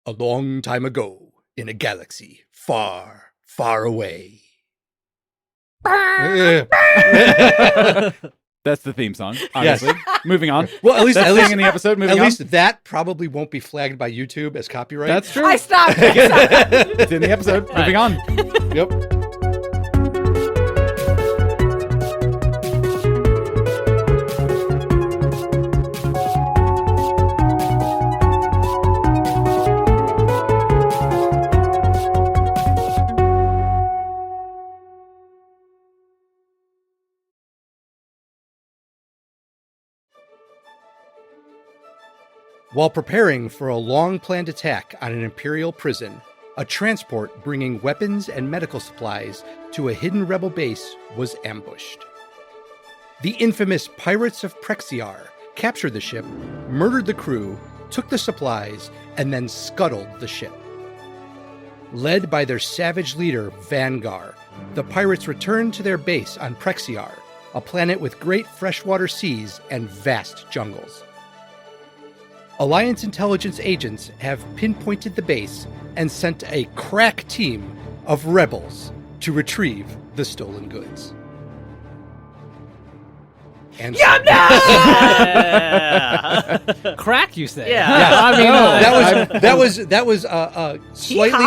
A long time ago, in a galaxy far, far away. That's the theme song, obviously. Yes. Moving on. Well, at least in the episode. Moving at on. least that probably won't be flagged by YouTube as copyright. That's true. I stopped. It's in the episode. Moving on. Yep. While preparing for a long-planned attack on an Imperial prison, a transport bringing weapons and medical supplies to a hidden rebel base was ambushed. The infamous Pirates of Prexiar captured the ship, murdered the crew, took the supplies, and then scuttled the ship. Led by their savage leader, Vanguard, the pirates returned to their base on Prexiar, a planet with great freshwater seas and vast jungles. Alliance intelligence agents have pinpointed the base and sent a crack team of rebels to retrieve the stolen goods. And Crack, you say? Yeah. Yes. I mean, that was slightly.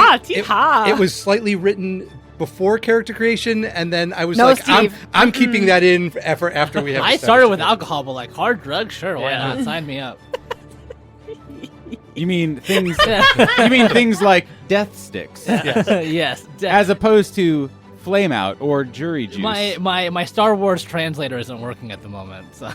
It was slightly written before character creation, and then I was No, like, Steve. I'm keeping that in for after we have. I started with alcohol, but like hard drugs, sure, why Yeah. not? Sign me up. You mean things? You mean things like death sticks, Yes. as opposed to flame out or jury juice. My Star Wars translator isn't working at the moment, so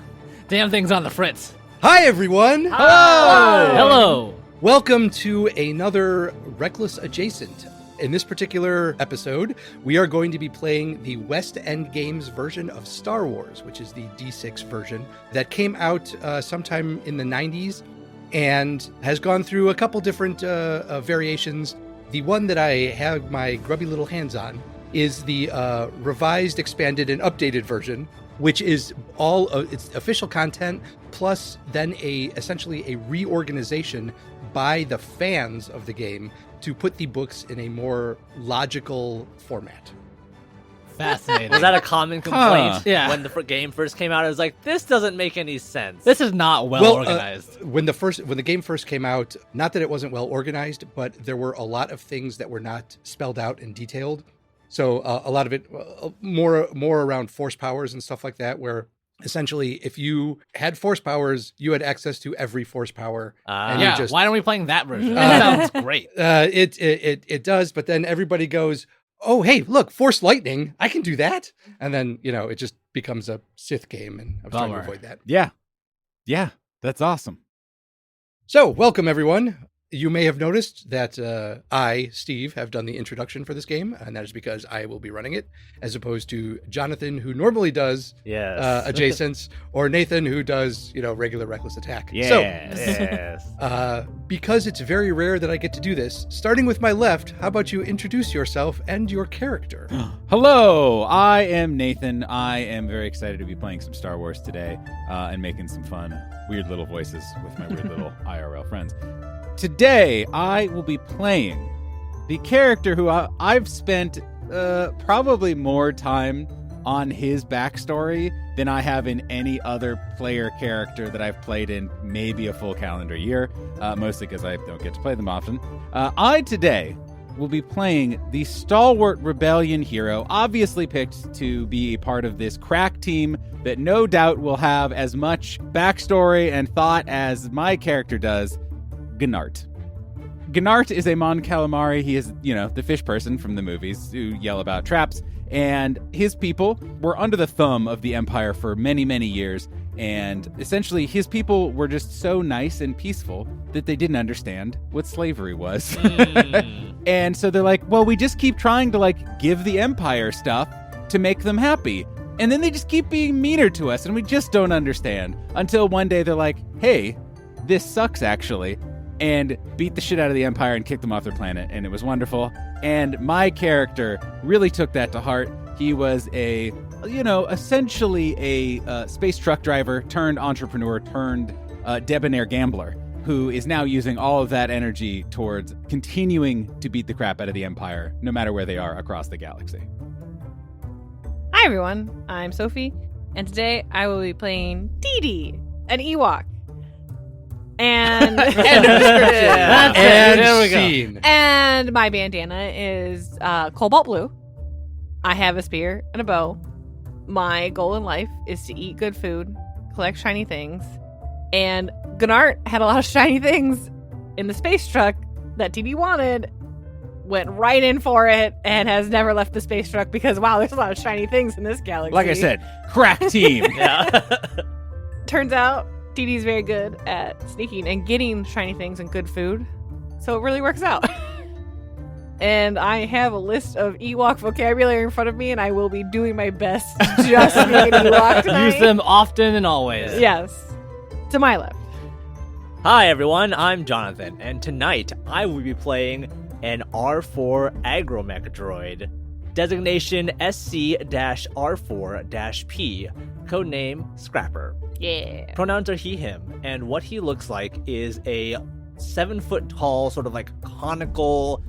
damn thing's on the fritz. Hi everyone. Hello. Welcome to another Reckless Adjacent. In this particular episode, we are going to be playing the West End Games version of Star Wars, which is the D6 version that came out sometime in the 90s and has gone through a couple different variations. The one that I have my grubby little hands on is the revised, expanded, and updated version, which is all its official content, plus then essentially a reorganization by the fans of the game to put the books in a more logical format. Fascinating. Was that a common complaint? Yeah. When the game first came out, it was like, this doesn't make any sense. This is not well organized. When the game first came out, not that it wasn't well organized, but there were a lot of things that were not spelled out and detailed. So a lot of it more around force powers and stuff like that, where essentially if you had force powers, you had access to every force power. And Yeah, why aren't we playing that version? That sounds great. It does, but then everybody goes, oh, hey, look, Force Lightning, I can do that. And then, it just becomes a Sith game, and I was trying to avoid that. Yeah, that's awesome. So, welcome, everyone. You may have noticed that I, Steve, have done the introduction for this game, and that is because I will be running it, as opposed to Jonathan, who normally does adjacents, or Nathan, who does, regular Reckless Attack. Yes. So, because it's very rare that I get to do this, starting with my left, how about you introduce yourself and your character? Hello, I am Nathan. I am very excited to be playing some Star Wars today and making some fun, weird little voices with my weird little IRL friends. Today, I will be playing the character who I've spent probably more time on his backstory than I have in any other player character that I've played in maybe a full calendar year, mostly because I don't get to play them often. I today will be playing the stalwart rebellion hero, obviously picked to be a part of this crack team that no doubt will have as much backstory and thought as my character does, Gnart. Gnart is a Mon Calamari. He is, the fish person from the movies who yell about traps. And his people were under the thumb of the Empire for many, many years. And essentially, his people were just so nice and peaceful that they didn't understand what slavery was. And so they're like, well, we just keep trying to, give the Empire stuff to make them happy. And then they just keep being meaner to us, and we just don't understand. Until one day they're like, hey, this sucks, actually. And beat the shit out of the Empire and kicked them off their planet, and it was wonderful. And my character really took that to heart. He was essentially a space truck driver turned entrepreneur turned debonair gambler who is now using all of that energy towards continuing to beat the crap out of the Empire, no matter where they are across the galaxy. Hi everyone, I'm Sophie, and today I will be playing Dee Dee, an Ewok. And That's it. And There we go. scene. and my bandana is cobalt blue. I have a spear and a bow. My goal in life is to eat good food, collect shiny things, and Gnart had a lot of shiny things in the space truck that Dee Dee wanted. Went right in for it and has never left the space truck because, wow, there's a lot of shiny things in this galaxy. Like I said, crack team. Yeah. Turns out Dee Dee's very good at sneaking and getting shiny things and good food. So it really works out. And I have a list of Ewok vocabulary in front of me, and I will be doing my best to just be an Ewok tonight. Use them often and always. Yes. To my left. Hi everyone, I'm Jonathan, and tonight I will be playing an R4 agromech droid. Designation SC-R4-P, codename Scrapper. Yeah. Pronouns are he, him, and what he looks like is a 7-foot tall, sort of like conical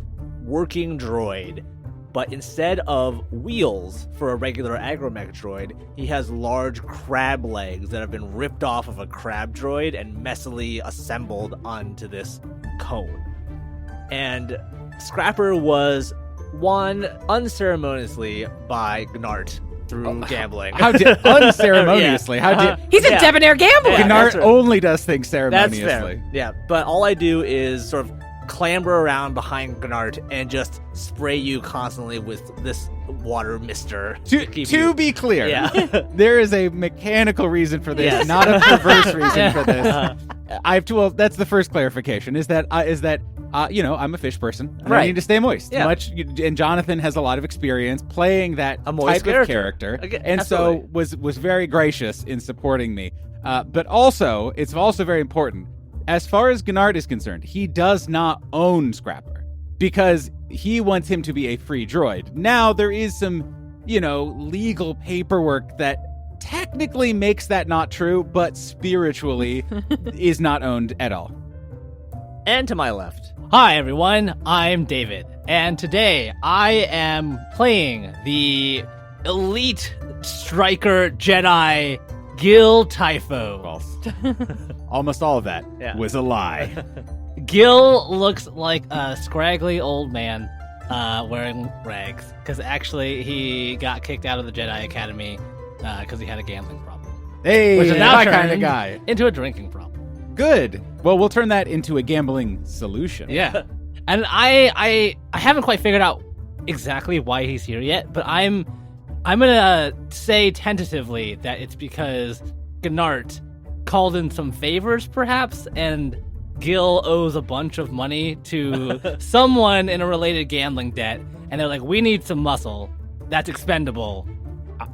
working droid. But instead of wheels for a regular agromech droid, he has large crab legs that have been ripped off of a crab droid and messily assembled onto this cone. And Scrapper was won unceremoniously by Gnart through gambling. Unceremoniously. Yeah. He's a Yeah. debonair gambler. Yeah. Gnart that's right. only does things That's ceremoniously. fair. Yeah, but all I do is sort of clamber around behind Gnart and just spray you constantly with this water mister. To be clear, Yeah. there is a mechanical reason for this, Yes. not a perverse reason for this. Uh, I have to. Well, that's the first clarification. Is that I'm a fish person. And I Right. need to stay moist. Yeah. And Jonathan has a lot of experience playing that A moist type character. of character, Okay, and absolutely. so was very gracious in supporting me. But also, it's also very important. As far as Gnart is concerned, he does not own Scrapper because he wants him to be a free droid. Now, there is some, legal paperwork that technically makes that not true, but spiritually is not owned at all. and to my left. Hi, everyone. I'm David, and today I am playing the elite striker Jedi Gil Typho. False. Almost all of that Yeah. was a lie. Gil looks like a scraggly old man wearing rags, because actually he got kicked out of the Jedi Academy because he had a gambling problem. Hey, Which is now my kind of turned guy. into a drinking problem. Good. Well, we'll turn that into a gambling solution. Yeah. And I haven't quite figured out exactly why he's here yet, but I'm gonna say tentatively that it's because Gnart called in some favors, perhaps, and Gil owes a bunch of money to someone in a related gambling debt, and they're like, we need some muscle. That's expendable.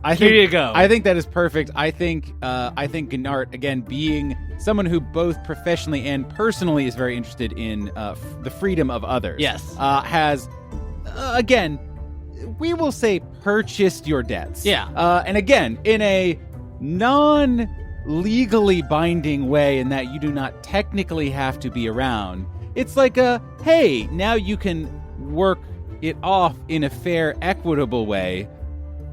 I Here think, you go. I think that is perfect. I think Gnart, again, being someone who both professionally and personally is very interested in the freedom of others. Yes. Has, again, we will say purchased your debts. Yeah. And again, in a non-legally binding way in that you do not technically have to be around. It's like hey, now you can work it off in a fair, equitable way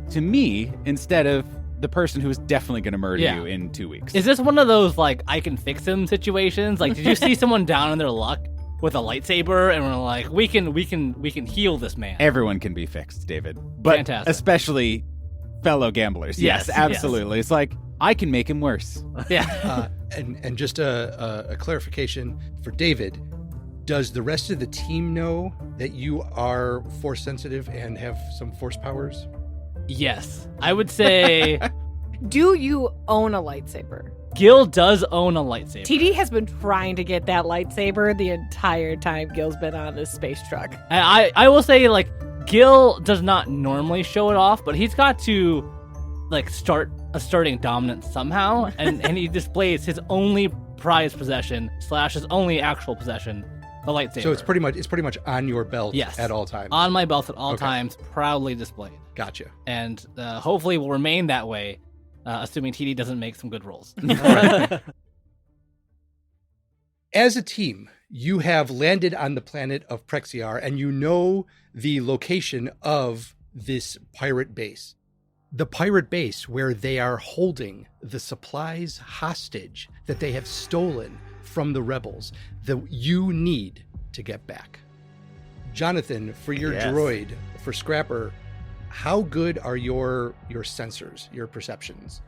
to me instead of the person who is definitely going to murder Yeah. you in 2 weeks. Is this one of those, like, I can fix him situations? Like, did you see someone down on their luck with a lightsaber and we're like, we can heal this man? Everyone can be fixed, David. But Fantastic. especially fellow gamblers. Yes, Yes, absolutely. It's like, I can make him worse. Yeah. And just a clarification for David. Does the rest of the team know that you are force sensitive and have some force powers? Yes. I would say Do you own a lightsaber? Gil does own a lightsaber. TD has been trying to get that lightsaber the entire time Gil's been on this space truck. I will say, like, Gil does not normally show it off, but he's got to, like, start asserting dominance somehow, and he displays his only prized possession / his only actual possession, the lightsaber. So it's pretty much on your belt Yes. at all times. on my belt at all Okay. times, proudly displayed, Gotcha. and hopefully will remain that way, assuming TD doesn't make some good rolls. As a team, you have landed on the planet of Prexiar, and you know the location of this pirate base. The pirate base where they are holding the supplies hostage that they have stolen from the rebels that you need to get back. Jonathan, for your droid, for Scrapper, how good are your sensors, your perceptions?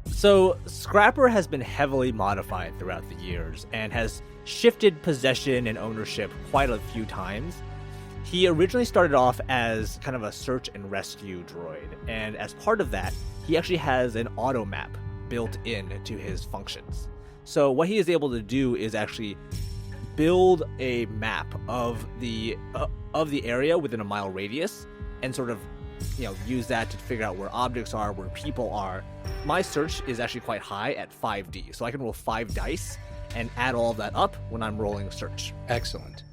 So, Scrapper has been heavily modified throughout the years and has shifted possession and ownership quite a few times. He originally started off as kind of a search and rescue droid, and as part of that, he actually has an auto map built into his functions. So what he is able to do is actually build a map of the area within a mile radius, and sort of use that to figure out where objects are, where people are. My search is actually quite high at 5D, so I can roll 5 dice and add all of that up when I'm rolling search. Excellent.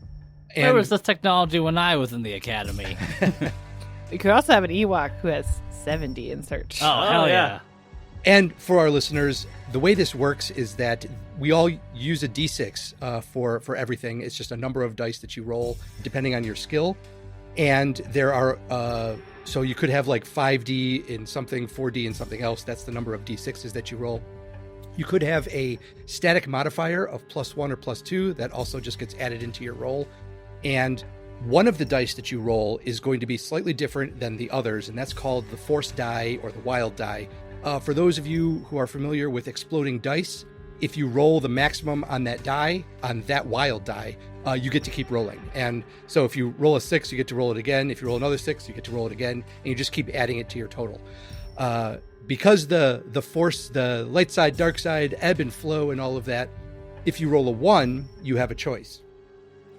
Where was this technology when I was in the academy? You could also have an Ewok who has 70 in search. Oh, hell yeah. And for our listeners, the way this works is that we all use a D6 for everything. It's just a number of dice that you roll depending on your skill. And there are, so you could have like 5D in something, 4D in something else. That's the number of D6s that you roll. You could have a static modifier of +1 or +2 that also just gets added into your roll. And one of the dice that you roll is going to be slightly different than the others, and that's called the force die or the wild die. For those of you who are familiar with exploding dice, if you roll the maximum on that die, on that wild die, you get to keep rolling. And so if you roll a 6, you get to roll it again. If you roll another 6, you get to roll it again, and you just keep adding it to your total. Because the force, the light side, dark side, ebb and flow and all of that, if you roll a 1, you have a choice.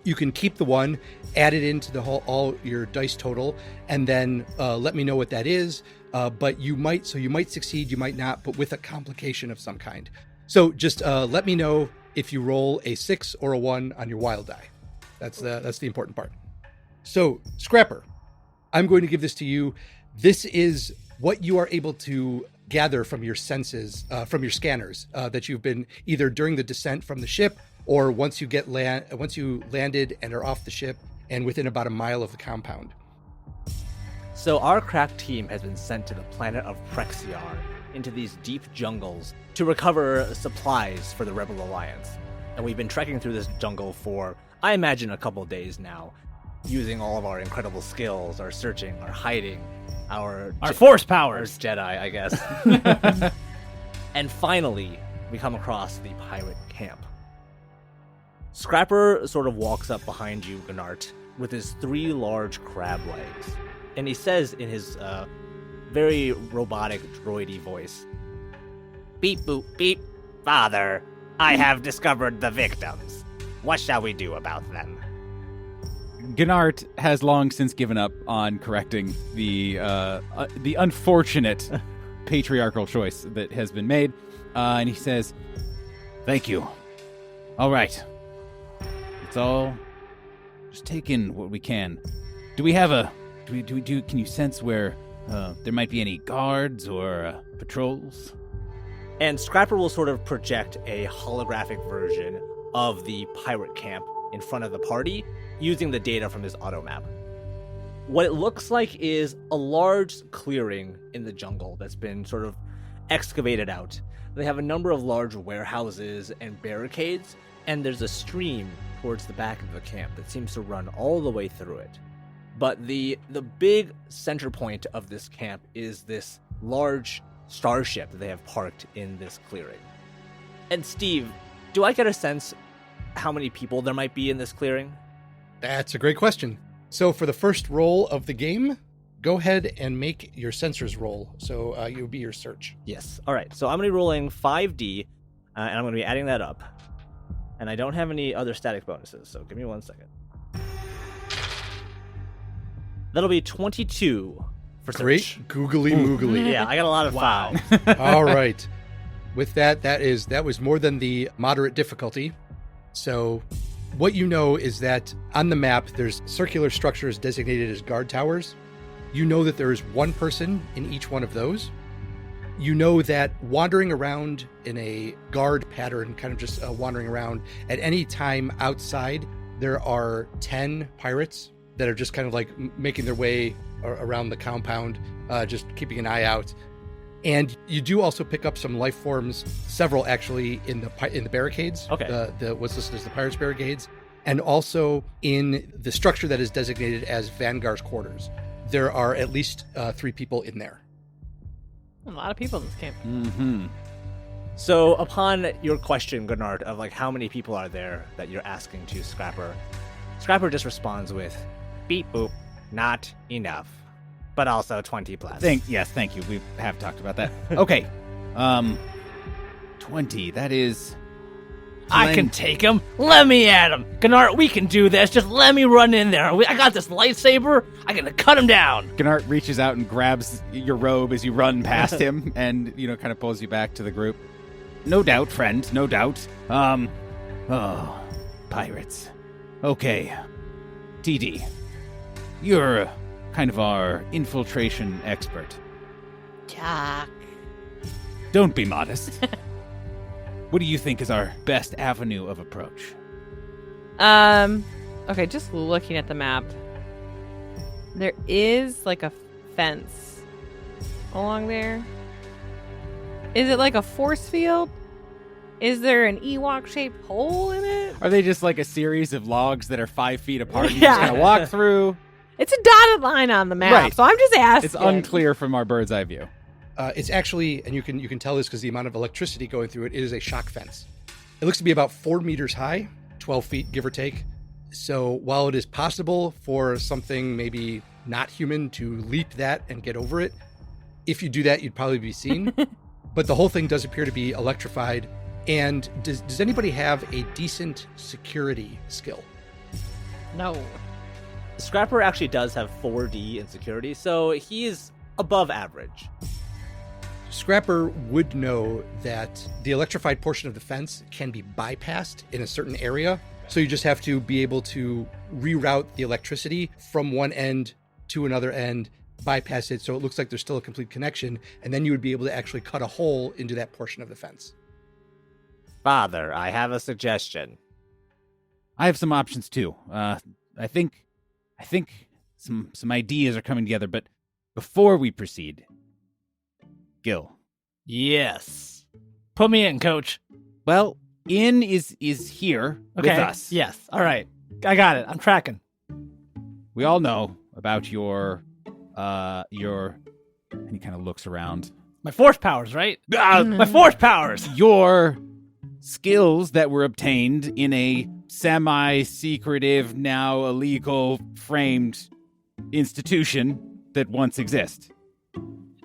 You can keep the 1, add it into all your dice total, and then let me know what that is. But you might succeed, you might not, but with a complication of some kind. So just let me know if you roll a 6 or a 1 on your wild die. That's the important part. So Scrapper, I'm going to give this to you. This is what you are able to gather from your senses, from your scanners that you've been either during the descent from the ship or once you landed and are off the ship and within about a mile of the compound. So our crack team has been sent to the planet of Prexiar into these deep jungles to recover supplies for the Rebel Alliance. And we've been trekking through this jungle for, I imagine, a couple of days now, using all of our incredible skills, our searching, our hiding, our force powers. Jedi, I guess. And finally, we come across the pirate camp. Scrapper sort of walks up behind you, Gnart, with his 3 large crab legs. And he says in his very robotic, droidy voice, "Beep, boop, beep. Father, I have discovered the victims. What shall we do about them?" Gnart has long since given up on correcting the unfortunate patriarchal choice that has been made, and he says, "Thank you. All right. It's all just take in what we can. Do we have can you sense where there might be any guards or patrols?" And Scrapper will sort of project a holographic version of the pirate camp in front of the party using the data from his auto map. What it looks like is a large clearing in the jungle that's been sort of excavated out. They have a number of large warehouses and barricades, and there's a stream towards the back of the camp that seems to run all the way through it. But the big center point of this camp is this large starship that they have parked in this clearing. And Steve, do I get a sense how many people there might be in this clearing? That's a great question. So for the first roll of the game, go ahead and make your sensors roll. So it would be your search. Yes. All right. So I'm going to be rolling 5D, and I'm going to be adding that up. And I don't have any other static bonuses, so give me 1 second. That'll be 22 for search. Great googly moogly. Yeah, I got a lot of fives. All right. With that was more than the moderate difficulty. So what you know is that on the map, there's circular structures designated as guard towers. You know that there is one person in each one of those. You know that wandering around in a guard pattern, kind of just wandering around at any time outside, there are 10 pirates that are just kind of like making their way around the compound, just keeping an eye out. And you do also pick up some life forms, several actually in the barricades. Okay. The what's listed as the pirates' barricades, and also in the structure that is designated as Vanguard's quarters. There are at least 3 people in there. A lot of people in this camp. Mm-hmm. So upon your question, Gennard, of like how many people are there that you're asking to Scrapper, Scrapper just responds with, beep boop, not enough. But also 20 plus. Yes, thank you. We have talked about that. Okay. 20. That is... I can take him. Let me at him. Gennard, we can do this. Just let me run in there. I got this lightsaber. I gotta cut him down. Gennard reaches out and grabs your robe as you run past him and, kind of pulls you back to the group. No doubt, friend. No doubt. Pirates. Okay. TD. You're kind of our infiltration expert. Jack. Don't be modest. What do you think is our best avenue of approach? Okay, just looking at the map. There is like a fence along there. Is it like a force field? Is there an Ewok-shaped hole in it? Are they just like a series of logs that are 5 feet apart? You Yeah. just kind of walk through? It's a dotted line on the map, Right. so I'm just asking. It's unclear from our bird's eye view. It's actually, and you can tell this because the amount of electricity going through it, it is a shock fence. It looks to be about 4 meters high, 12 feet, give or take. So while it is possible for something maybe not human to leap that and get over it, if you do that, you'd probably be seen. But the whole thing does appear to be electrified. And does anybody have a decent security skill? No. Scrapper actually does have 4D in security, so he's above average. Scrapper would know that the electrified portion of the fence can be bypassed in a certain area. So you just have to be able to reroute the electricity from one end to another end, bypass it so it looks like there's still a complete connection, and then you would be able to actually cut a hole into that portion of the fence. Father, I have a suggestion. I have some options too. I think some ideas are coming together, but before we proceed, Gil. Yes. Put me in, coach. Well, In is here with us. Yes. All right. I got it. I'm tracking. We all know about your and he kind of looks around. My force powers, right? My force powers. Your skills that were obtained in a semi-secretive, now illegal framed institution that once exists.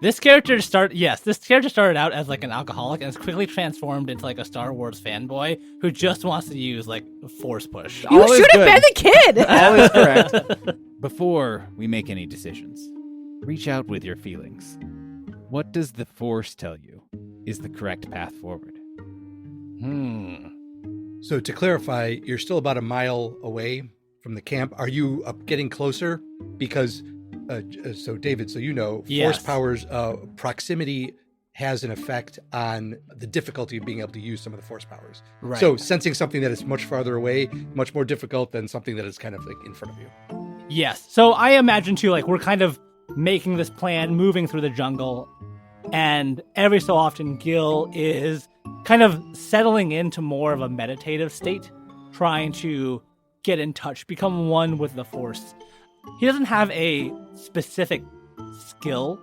This character started out as like an alcoholic and has quickly transformed into like a Star Wars fanboy who just wants to use like a force push. You All is should have good. been the kid. All is correct. Before we make any decisions, reach out with your feelings. What does the Force tell you is the correct path forward? So to clarify, you're still about a mile away from the camp. Are you getting closer? Because, so David, so you know, Yes. force powers, proximity has an effect on the difficulty of being able to use some of the force powers. Right. So sensing something that is much farther away, much more difficult than something that is kind of like in front of you. Yes. So I imagine too, like we're kind of making this plan, moving through the jungle, and every so often Gil is kind of settling into more of a meditative state, trying to get in touch, become one with the Force. He doesn't have a specific skill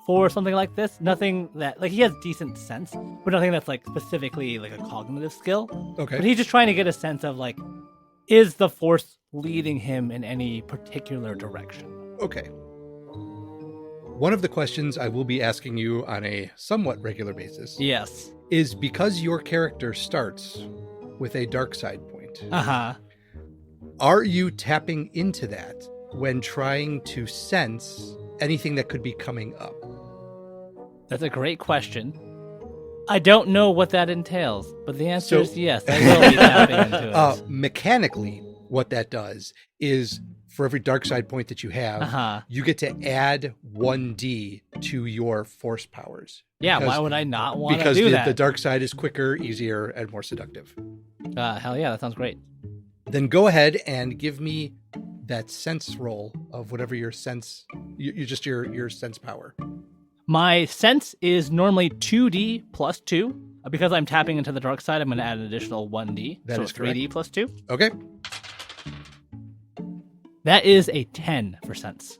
for something like this. Nothing that, like, he has decent sense, but nothing that's like specifically like a cognitive skill. Okay. But he's just trying to get a sense of like, is the Force leading him in any particular direction? Okay. One of the questions I will be asking you on a somewhat regular basis Yes. is because your character starts with a dark side point. Uh-huh. Are you tapping into that when trying to sense anything that could be coming up? That's a great question. I don't know what that entails, but the answer So- is yes. I will be tapping into it. Mechanically, what that does is for every dark side point that you have, you get to add 1d to your force powers. Yeah, Because- why would I not want to Because do the that? dark side is quicker, easier, and more seductive. Hell yeah, that sounds great. Then go ahead and give me that sense roll of whatever your sense, your sense power. My sense is normally 2d plus 2. Because I'm tapping into the dark side, I'm going to add an additional 1d. That so is 3d plus 2. Okay. That is a 10 for sense.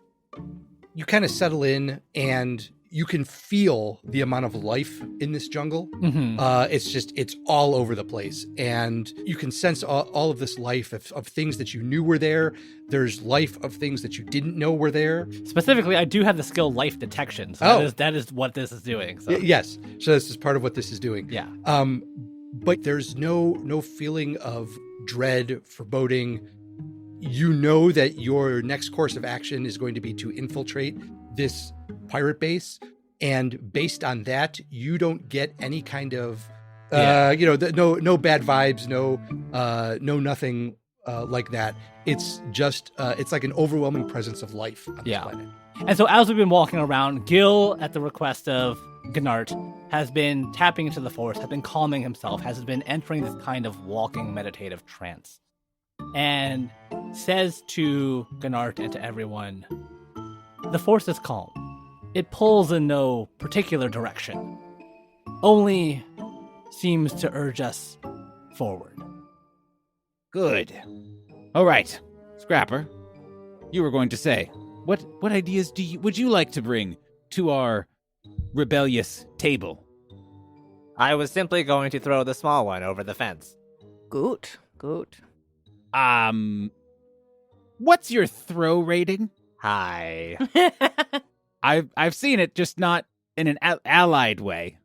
You kind of settle in and you can feel the amount of life in this jungle. Mm-hmm. It's all over the place. And you can sense all of this life of things that you knew were there. There's life of things that you didn't know were there. Specifically, I do have the skill life detection. So that is what this is doing. So. Yes. So this is part of what this is doing. Yeah. But there's no feeling of dread, foreboding. You know that your next course of action is going to be to infiltrate this pirate base, and based on that, you don't get any kind of, no bad vibes, no nothing like that. It's just, it's like an overwhelming presence of life on this planet. And so as we've been walking around, Gil, at the request of Gnart, has been tapping into the force, has been calming himself, has been entering this kind of walking meditative trance, and says to Gnart and to everyone, the force is calm. It pulls in no particular direction, only seems to urge us forward. Good. All right, Scrapper, you were going to say, what ideas would you like to bring to our rebellious table? I was simply going to throw the small one over the fence. Good. What's your throw rating? Hi. I've seen it, just not in an allied way.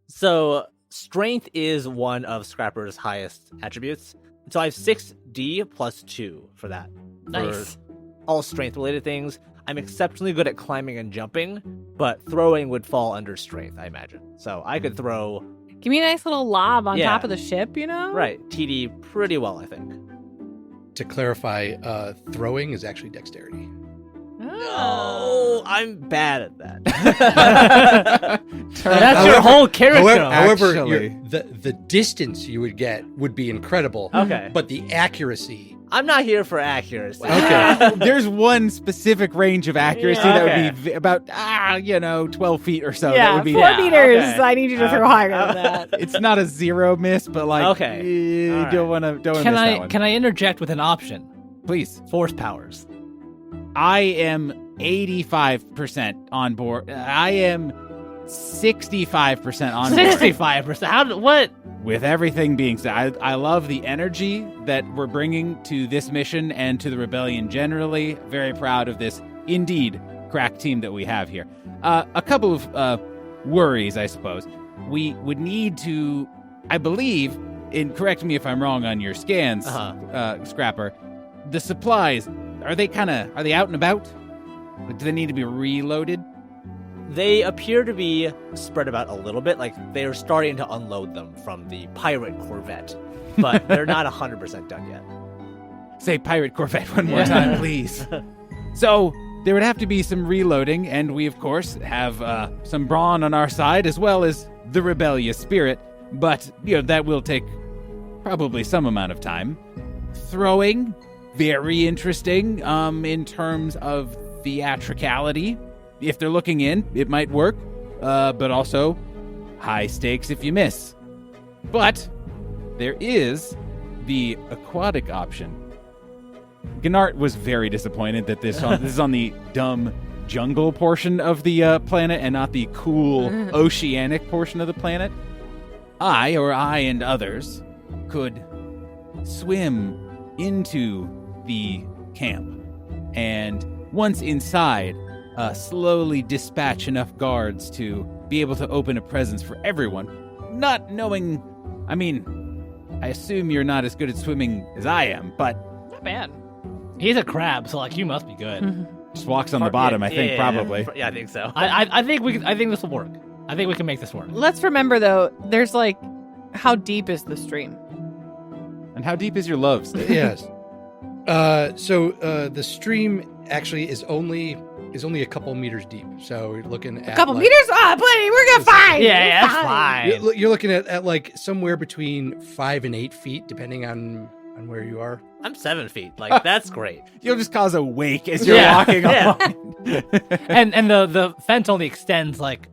So, strength is one of Scrapper's highest attributes. So I have 6d plus 2 for that. Nice. For all strength-related things. I'm exceptionally good at climbing and jumping, but throwing would fall under strength, I imagine. So I could throw... Give me a nice little lob on Yeah. top of the ship, you know? Right, TD pretty well, I think. To clarify, throwing is actually dexterity. Oh, I'm bad at that. That's your whole character. However, Actually. the distance you would get would be incredible. Okay. But the accuracy. I'm not here for accuracy. Okay. There's one specific range of accuracy Yeah. that would be about 12 feet or so. That Yeah, would be 4 meters. okay. I need you to throw higher than that. It's not a zero miss, but like Okay. you All don't want to miss Can that one. I interject with an option? Please. Force powers. I am 85% on board. I am 65% on board. 65%. What? With everything being said, I love the energy that we're bringing to this mission and to the rebellion generally. Very proud of this, indeed, crack team that we have here. A couple of worries, I suppose. We would need to, I believe, and correct me if I'm wrong on your scans, Scrapper, the supplies, are they out and about? Like, do they need to be reloaded? They appear to be spread about a little bit, like they're starting to unload them from the pirate corvette, but they're not 100% done yet. Say pirate corvette one more time, please. So there would have to be some reloading, and we, of course, have some brawn on our side, as well as the rebellious spirit, but, that will take probably some amount of time. Throwing, very interesting, in terms of theatricality. If they're looking in, it might work, but also high stakes if you miss. But there is the aquatic option. Gnart was very disappointed that this is on the dumb jungle portion of the planet and not the cool oceanic portion of the planet. I and others could swim into the camp, and once inside, slowly dispatch enough guards to be able to open a presence for everyone. Not knowing, I assume you're not as good at swimming as I am, but Not bad. He's a crab, so you must be good. just walks on the bottom, I think, probably. Yeah, I think so. I think this will work. I think we can make this work. Let's remember, though, there's how deep is the stream? And how deep is your love? Steve? Yes. So the stream actually is only a couple meters deep. So you're looking at A couple meters? Ah, buddy, we're gonna find. Yeah, that's fine. You're looking at like somewhere between 5 and 8 feet, depending on where you are. I'm 7 feet. Like, that's great. You'll just cause a wake as you're Yeah. walking Yeah. along. And the fence only extends like,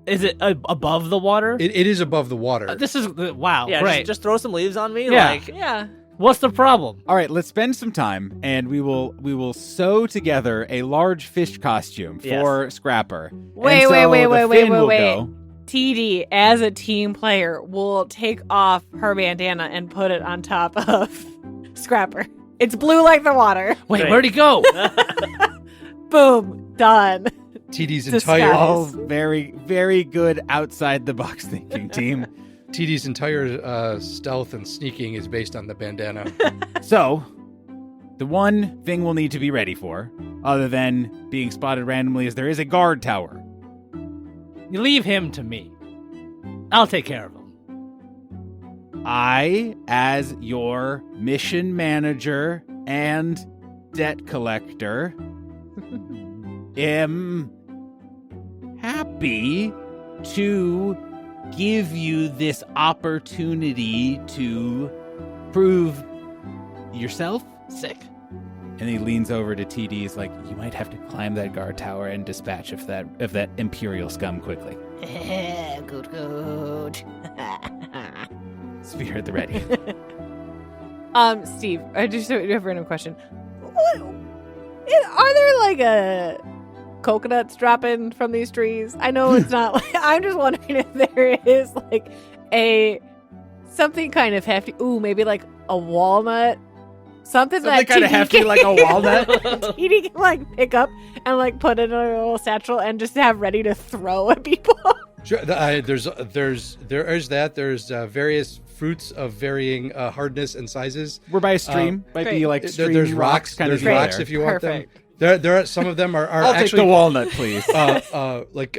is it above the water? It is above the water. This is wow, Yeah, great. just throw some leaves on me. Yeah. Like, Yeah. What's the problem? All right, let's spend some time, and we will sew together a large fish costume for Scrapper. Wait, And so wait, the wait, fin will wait. go- TD, as a team player, will take off her bandana and put it on top of Scrapper. It's blue like the water. Wait, Great. where'd he go? Boom. Done. TD's Disguise. entire Oh, very, very good outside the box thinking, team. TD's entire stealth and sneaking is based on the bandana. So, the one thing we'll need to be ready for, other than being spotted randomly, is there is a guard tower. You leave him to me. I'll take care of him. I, as your mission manager and debt collector, am happy to give you this opportunity to prove yourself. Sick. And he leans over to TD. He's like, "You might have to climb that guard tower and dispatch of that Imperial scum quickly." Good. Spear at the ready. Steve, I just have a random question. Are there like coconuts dropping from these trees? I know it's not like, I'm just wondering if there is like something kind of hefty. Ooh, maybe like a walnut. Something that kind of TD hefty can- like a walnut. TD can like pick up and like put it in a little satchel and just have ready to throw at people. Sure, there's that. There's various fruits of varying hardness and sizes. We're by a stream. Might be great. like stream There's rocks. kind There's of rocks there. if you want Perfect. them. There are some of them are I'll take actually the walnut, please. like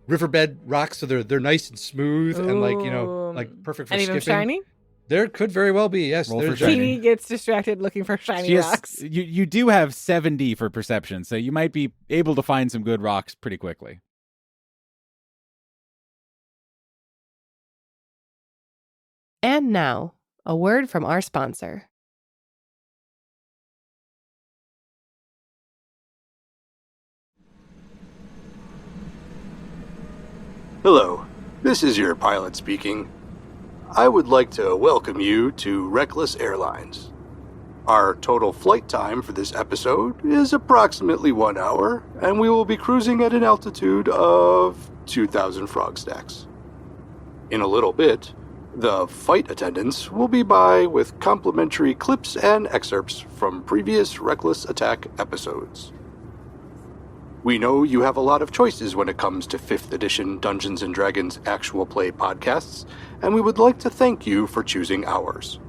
riverbed rocks, so they're nice and smooth and like Ooh. like perfect for And even skipping. shiny? There could very well be, yes. Roll for There's shiny. TD gets distracted looking for shiny She has- rocks. You do have 70 for perception, so you might be able to find some good rocks pretty quickly. And now, a word from our sponsor. Hello, this is your pilot speaking. I would like to welcome you to Reckless Airlines. Our total flight time for this episode is approximately 1 hour, and we will be cruising at an altitude of 2,000 frog stacks. In a little bit, the flight attendants will be by with complimentary clips and excerpts from previous Reckless Attack episodes. We know you have a lot of choices when it comes to 5th edition Dungeons & Dragons actual play podcasts, and we would like to thank you for choosing ours.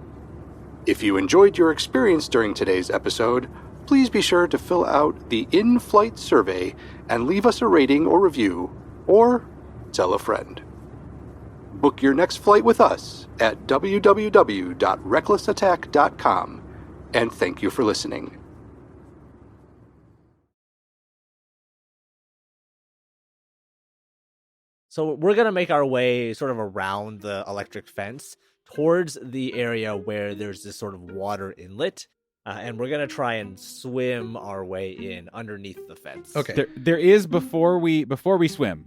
If you enjoyed your experience during today's episode, please be sure to fill out the in-flight survey and leave us a rating or review, or tell a friend. Book your next flight with us at www.recklessattack.com, and thank you for listening. So we're gonna make our way sort of around the electric fence towards the area where there's this sort of water inlet, and we're gonna try and swim our way in underneath the fence. Okay. There is before we swim.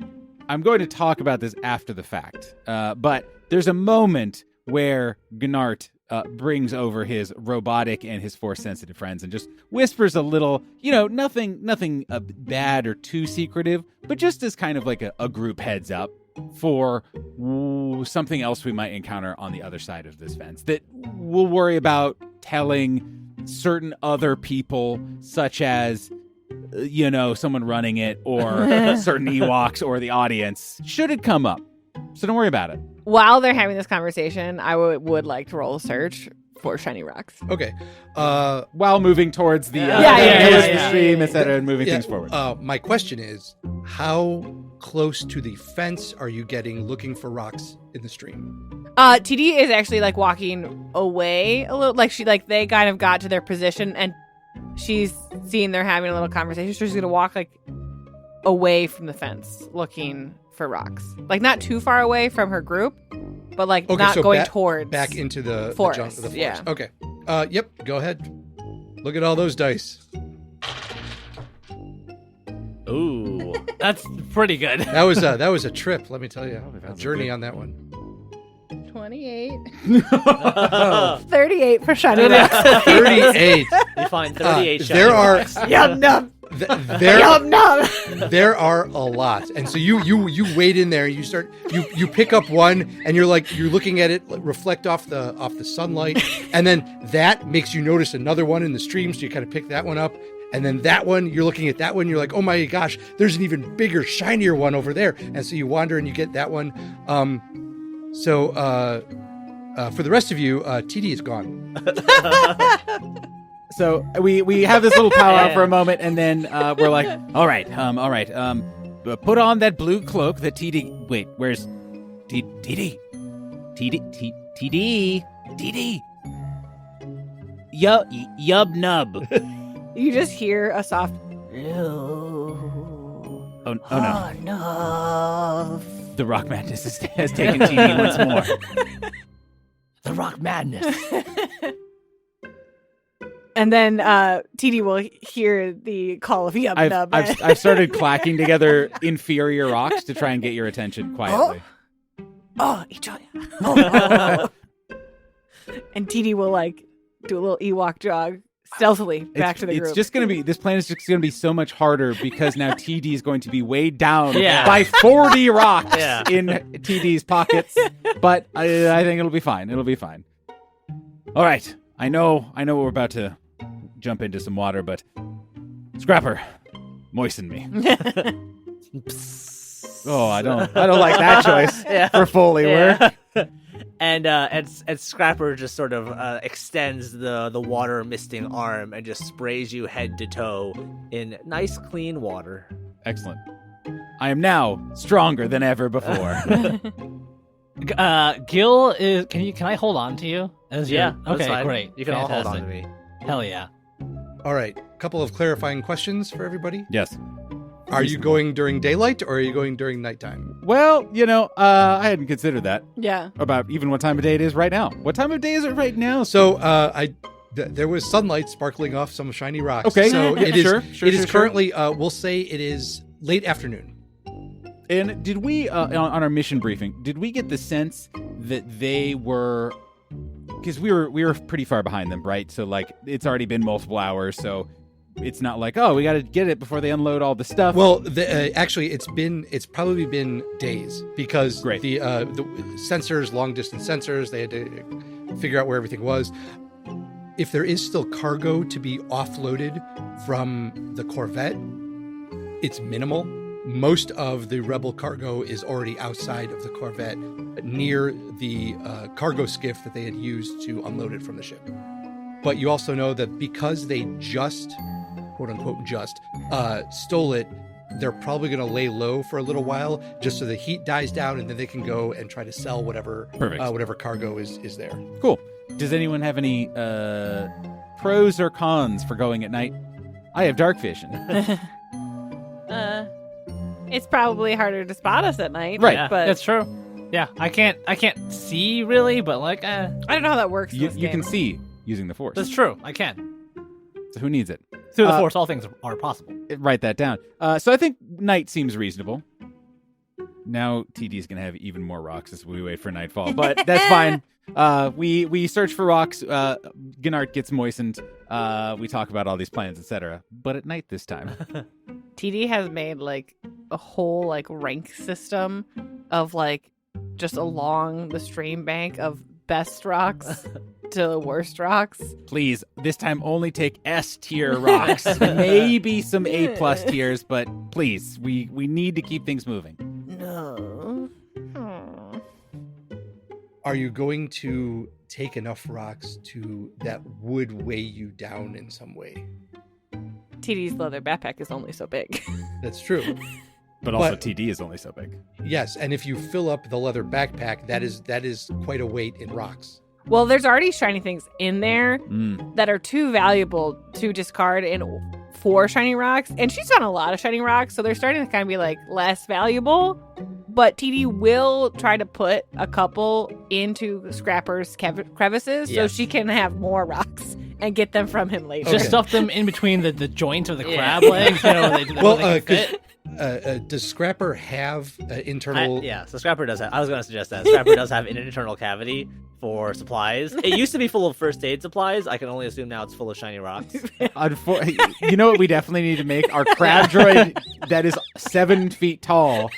I'm going to talk about this after the fact, but there's a moment where Gnart brings over his robotic and his force-sensitive friends and just whispers a little, nothing bad or too secretive, but just as kind of like a group heads up for something else we might encounter on the other side of this fence that we'll worry about telling certain other people, such as someone running it or certain Ewoks or the audience, should it come up. So don't worry about it. While they're having this conversation, I would like to roll a search for shiny rocks. Okay. While moving towards the, Yeah. the stream, etc., and moving Yeah, things forward. My question is, how close to the fence are you getting looking for rocks in the stream? TD is actually like walking away a little, like they kind of got to their position and she's seeing they're having a little conversation. So she's gonna walk like away from the fence, looking for rocks. Like not too far away from her group, but like not so going towards back into the forest. The forest. Yeah. Okay. Yep. Go ahead. Look at all those dice. Ooh. That's pretty good. That was a trip. Let me tell you, a journey on that one. 28. 38 for shiny rocks. 38. You find 38 shiny There are rocks. Yum num. there Yum num. there are a lot, and so you wade in there. You pick up one, and you're looking at it reflect off the sunlight, and then that makes you notice another one in the stream. So you kind of pick that one up, and then that one you're looking at that one. You're like, oh my gosh, there's an even bigger, shinier one over there, and so you wander and you get that one. So for the rest of you, TD is gone. So we have this little powwow for a moment, and then we're like, all right. Put on that blue cloak that TD. Wait, where's TD? TD. Yub nub. You just hear a soft Oh no. No. The rock madness has taken TD once more. The rock madness. and then TD will hear the call of Yub Nub. I've started clacking together inferior rocks to try and get your attention quietly. Oh, each other. And TD will like do a little Ewok jog stealthily back to the group. It's just going to be, this plan is just going to be so much harder because now TD is going to be weighed down Yeah. by 40 rocks Yeah. in TD's pockets. But I think it'll be fine. It'll be fine. All right. I know we're about to jump into some water, but Scrapper, moisten me. Oh, I don't like that choice for Foley work. And Scrapper just sort of extends the water misting arm and just sprays you head to toe in nice clean water. Excellent. I am now stronger than ever before. Gil is. Can I hold on to you? That's Okay, fine. great. You can all hold on to Fantastic. me. Hell yeah. All right. Couple of clarifying questions for everybody. Yes. Are you going during daylight or are you going during nighttime? Well, I hadn't considered that yeah. about even what time of day it is right now. What time of day is it right now? So there was sunlight sparkling off some shiny rocks. Okay. So Yeah, it is. sure, It is sure. currently. We'll say it is late afternoon. And did we, on our mission briefing, did we get the sense that they were, because we were pretty far behind them, right? So like it's already been multiple hours, so it's not like, oh, we got to get it before they unload all the stuff. Well, actually, it's probably been days because Great. the sensors, long distance sensors, they had to figure out where everything was. If there is still cargo to be offloaded from the Corvette, it's minimal. Most of the Rebel cargo is already outside of the Corvette, near the cargo skiff that they had used to unload it from the ship. But you also know that because they just, quote unquote, stole it, they're probably going to lay low for a little while just so the heat dies down, and then they can go and try to sell whatever cargo is there. Cool. Does anyone have any pros or cons for going at night? I have dark vision. It's probably harder to spot us at night. Right. Yeah, But that's true. Yeah, I can't see really, but like, I don't know how that works. in You this can game. see using the Force. that's true. I can. So who needs it? Through the Uh, Force, all things are possible. Write that down. So I think night seems reasonable. Now TD's going to have even more rocks as we wait for nightfall, but that's fine. We search for rocks. Gennard gets moistened. We talk about all these plans, etc. But at night this time. TD has made like a whole like rank system of like just along the stream bank of best rocks to worst rocks. Please, this time only take S tier rocks. Maybe some A plus tiers, but please, we need to keep things moving. No. Are you going to take enough rocks that would weigh you down in some way? TD's leather backpack is only so big. That's true. But also TD is only so big. Yes, and if you fill up the leather backpack, that is quite a weight in rocks. Well, there's already shiny things in there Mm. that are too valuable to discard in 4 shiny rocks. And she's done a lot of shiny rocks, so they're starting to kind of be like less valuable. But TD will try to put a couple into Scrapper's crevices so Yes. she can have more rocks and get them from him later. Just stuff them in between the joint of the crab legs. You know, they can fit. Does Scrapper have internal? So Scrapper does have. I was going to suggest that Scrapper does have an internal cavity for supplies. It used to be full of first aid supplies. I can only assume now it's full of shiny rocks. You know what we definitely need to make? Our crab droid that is 7 feet tall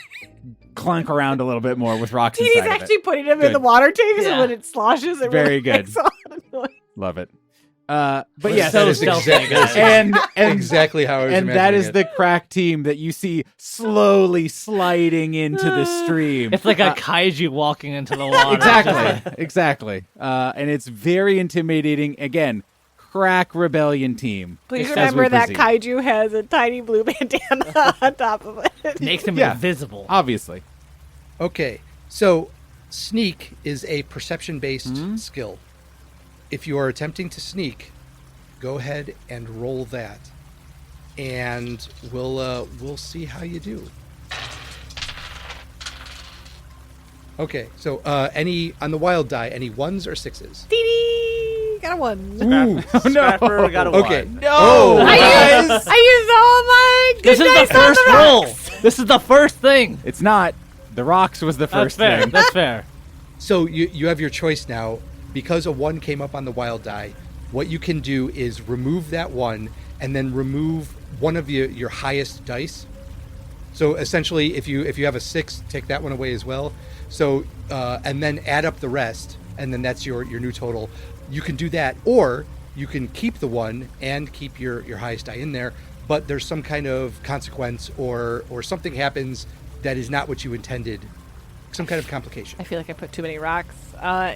clunk around a little bit more with rocks TD's inside of actually it. putting them in Good. the water tank, so Yeah. when it sloshes, it Very really good. makes a lot of noise. Love it. But yes, so that is stealthy, exactly, guys. and exactly how I was and that imagining is it. the crack team that you see slowly sliding into the stream. It's like a kaiju walking into the water. Exactly. And it's very intimidating. Again, crack rebellion team. Please as remember we that proceed. kaiju has a tiny blue bandana on top of it. Makes him Yeah. invisible. Obviously. Okay, so sneak is a perception-based Mm-hmm. skill. If you are attempting to sneak, go ahead and roll that, and we'll see how you do. Okay, so any on the wild die, any 1s or 6s? TD got a 1. Ooh, Oh, no. Scrapper got a 1. okay. No. Oh, I used all my good This is the dice on first the roll. rocks. This is the first thing. It's not. The rocks was the That's first fair. thing. That's fair. So you have your choice now. Because a 1 came up on the wild die, what you can do is remove that 1 and then remove one of your highest dice. So essentially, if you have a 6, take that one away as well. So and then add up the rest, and then that's your new total. You can do that, or you can keep the 1 and keep your highest die in there. But there's some kind of consequence, or something happens that is not what you intended. Some kind of complication. I feel like I put too many rocks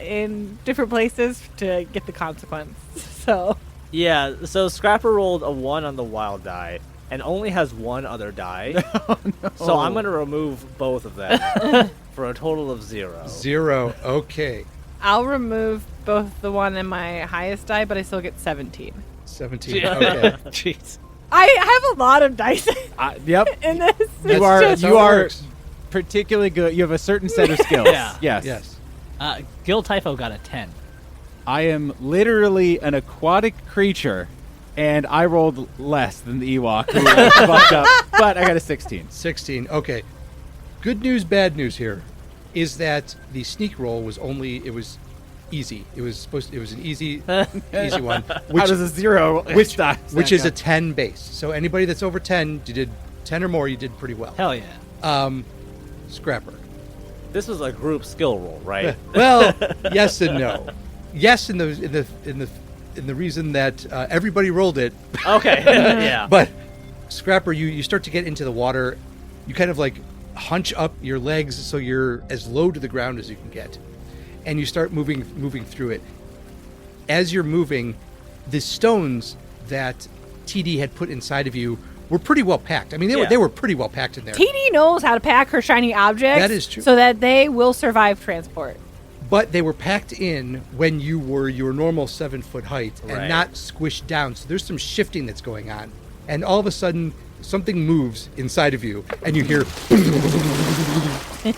in different places to get the consequence. So Yeah, so Scrapper rolled a 1 on the wild die and only has 1 other die. So I'm going to remove both of them for a total of 0. 0. Okay. I'll remove both the 1 and my highest die, but I still get 17. 17. Okay. Jeez. I have a lot of dice Yep. in this. That's- You are that's how you it are works. particularly good. You have a certain set of skills. Yeah. Yes. Yes. Gil Typho got a 10. I am literally an aquatic creature, and I rolled less than the Ewok who fucked up, but I got a 16. 16. Okay. Good news, bad news here is that the sneak roll was easy. It was an easy one. How Which, does a 0 which stack is a up? 10 base. So anybody that's over 10, you did 10 or more, you did pretty well. Hell yeah. Scrapper. This was a group skill roll, right? Well, yes and no. Yes, in the reason that everybody rolled it, Okay, yeah. but Scrapper, you start to get into the water. You kind of like hunch up your legs so you're as low to the ground as you can get, and you start moving through it. As you're moving, the stones that TD had put inside of you were pretty well packed. I mean, they were pretty well packed in there. TD knows how to pack her shiny objects. That is true. So that they will survive transport. But they were packed in when you were your normal 7-foot height and Right. not squished down. So there's some shifting that's going on. And all of a sudden, something moves inside of you, and you hear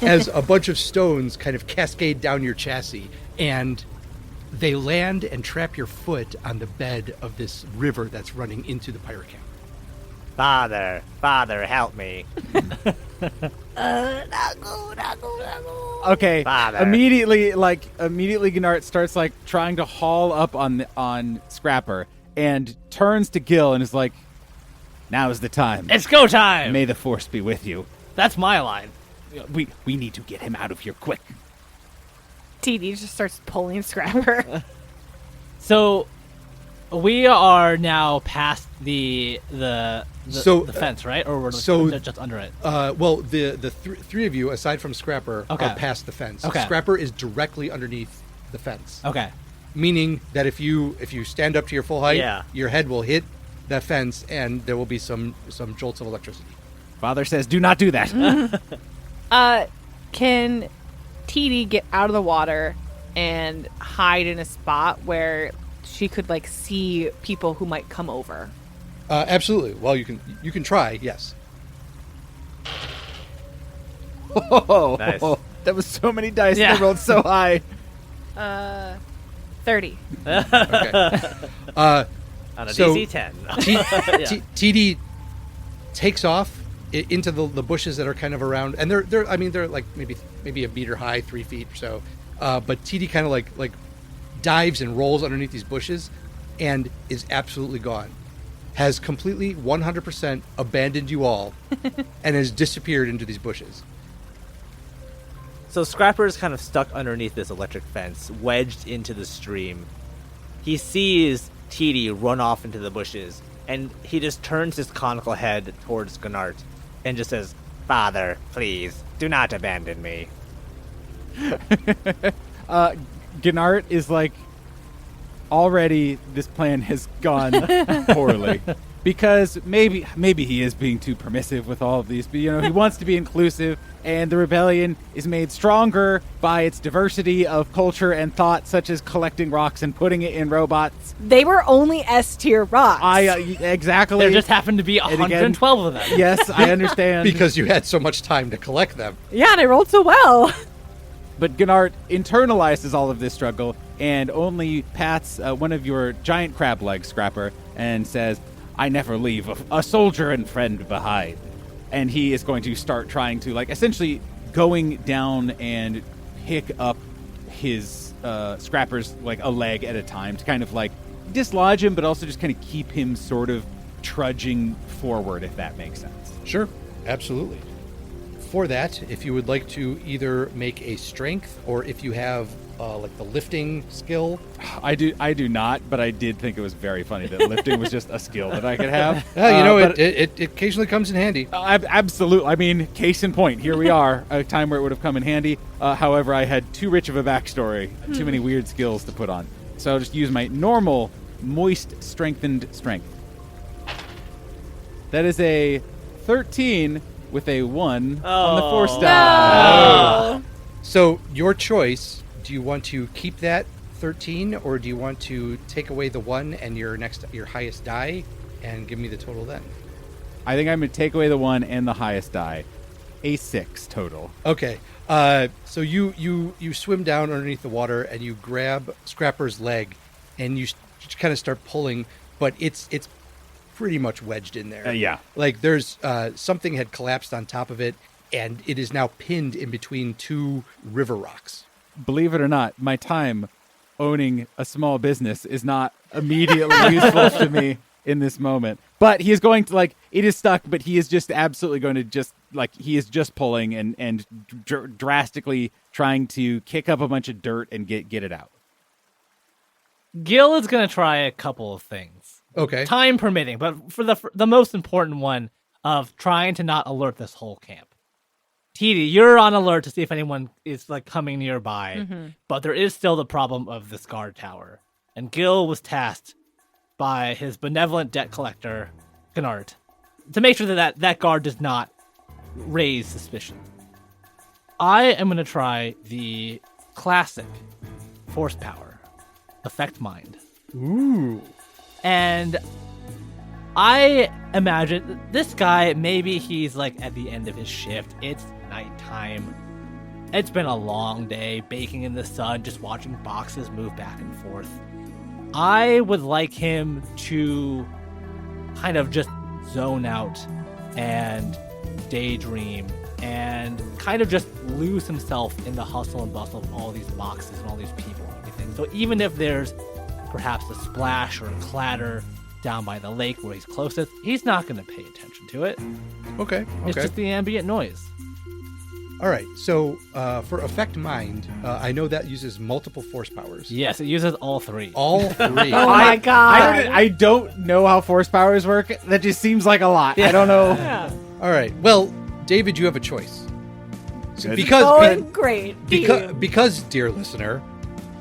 as a bunch of stones kind of cascade down your chassis. And they land and trap your foot on the bed of this river that's running into the pirate camp. Father, help me. Okay. Father. Immediately, Gnart starts like trying to haul up on Scrapper and turns to Gil and is like, "Now is the time. It's go time. May the force be with you. That's my line. We need to get him out of here quick." TD just starts pulling Scrapper. So we are now past the fence, right? Or we're just under it. Well, the three of you, aside from Scrapper, Okay. are past the fence. Okay. Scrapper is directly underneath the fence. Okay. Meaning that if you stand up to your full height, Yeah. your head will hit that fence, and there will be some jolts of electricity. Father says, do not do that. Can TD get out of the water and hide in a spot where she could like see people who might come over? Absolutely. Well, you can try. Yes. Oh, Nice. that was so many dice. Yeah. They rolled so high. 30. Okay. On a So- DC 10. TD takes off into the bushes that are kind of around, and they're like maybe a meter high, 3 feet or so. But TD kind of like dives and rolls underneath these bushes, and is absolutely gone. Has completely 100% abandoned you all, and has disappeared into these bushes. So Scrapper's kind of stuck underneath this electric fence, wedged into the stream. He sees TD run off into the bushes, and he just turns his conical head towards Gnart and just says, "Father, please, do not abandon me." Gnart is like, already this plan has gone poorly. Because maybe he is being too permissive with all of these, but he wants to be inclusive, and the rebellion is made stronger by its diversity of culture and thought, such as collecting rocks and putting it in robots. They were only S-tier rocks. Exactly. There just happened to be again- 112 of them. Yes, I understand. Because you had so much time to collect them. Yeah, and I rolled so well. But Gnart internalizes all of this struggle and only pats one of your giant crab legs, Scrapper, and says, "I never leave a soldier and friend behind." And he is going to start trying to, essentially going down and pick up his Scrapper's, a leg at a time to kind of, dislodge him, but also just kind of keep him sort of trudging forward, if that makes sense. Sure, absolutely. For that, if you would like to either make a strength, or if you have the lifting skill. I do not, but I did think it was very funny that lifting was just a skill that I could have. It occasionally comes in handy. Absolutely. I mean, case in point, here we are, a time where it would have come in handy. However, I had too rich of a backstory, too many weird skills to put on. So I'll just use my normal, moist, strengthened strength. That is a 13 with a 1 on the force die. So your choice. Do you want to keep that 13, or do you want to take away the 1 and your highest die and give me the total then? I think I'm going to take away the 1 and the highest die. A 6 total. Okay. So you swim down underneath the water and you grab Scrapper's leg and you kind of start pulling, but it's pretty much wedged in there. Yeah. There's something had collapsed on top of it, and it is now pinned in between 2 river rocks. Believe it or not, my time owning a small business is not immediately useful to me in this moment. But he is going to, it is stuck, but he is just absolutely going to he is just pulling and drastically trying to kick up a bunch of dirt and get it out. Gil is going to try a couple of things. Okay. Time permitting, but for the most important one of trying to not alert this whole camp. TD, you're on alert to see if anyone is coming nearby, but there is still the problem of this guard tower. And Gil was tasked by his benevolent debt collector, Gnart, to make sure that guard does not raise suspicion. I am going to try the classic force power, Affect Mind. Ooh. And I imagine this guy, maybe he's at the end of his shift. It's nighttime. It's been a long day, baking in the sun, just watching boxes move back and forth. I would like him to kind of just zone out and daydream and kind of just lose himself in the hustle and bustle of all these boxes and all these people and everything. So even if there's perhaps a splash or a clatter down by the lake where he's closest, he's not going to pay attention to it. Okay. It's just the ambient noise. All right. So for Affect Mind, I know that uses multiple force powers. Yes, it uses all 3. All 3. Oh my god. I don't know how force powers work. That just seems like a lot. I don't know. Yeah. All right. Well, David, you have a choice. So Good. because Great. because, dear listener,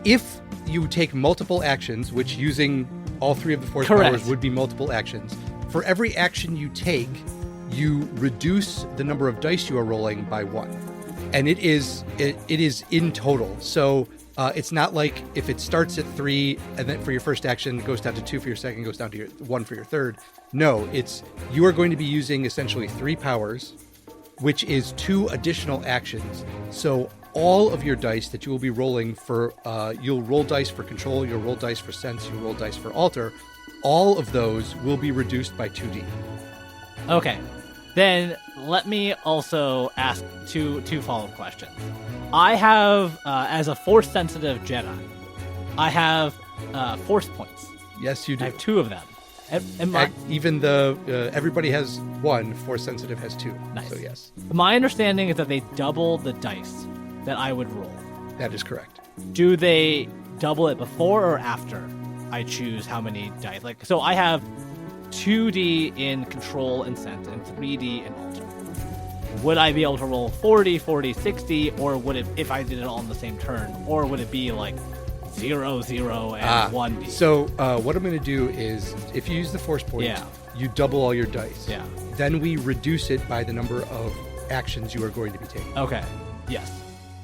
if you take multiple actions, which using all 3 of the force Correct. powers would be multiple actions, for every action you take, you reduce the number of dice you are rolling by 1. And it is in total. So it's not like if it starts at 3 and then for your first action goes down to 2 for your second, goes down to 1 for your third. No, it's you are going to be using essentially 3 powers, which is 2 additional actions. So all of your dice that you will be rolling for, you'll roll dice for control, you'll roll dice for sense, you'll roll dice for alter. All of those will be reduced by 2d. Okay. Then let me also ask two follow-up questions. I have, as a Force-sensitive Jedi, I have Force points. Yes, you do. I have 2 of them. Even though everybody has 1, Force sensitive has 2. Nice. So yes, My understanding is that they double the dice that I would roll. that is correct. Do they double it before or after I choose how many dice? Like, so I have 2d in control and sense and 3d in alter. Would I be able to roll 40, 40, 60, or would it, if I did it all in the same turn, or would it be like 0, 0, and 1d? So what I'm going to do is, if you use the Force point, Yeah. you double all your dice. Yeah. Then we reduce it by the number of actions you are going to be taking. Okay. Yes.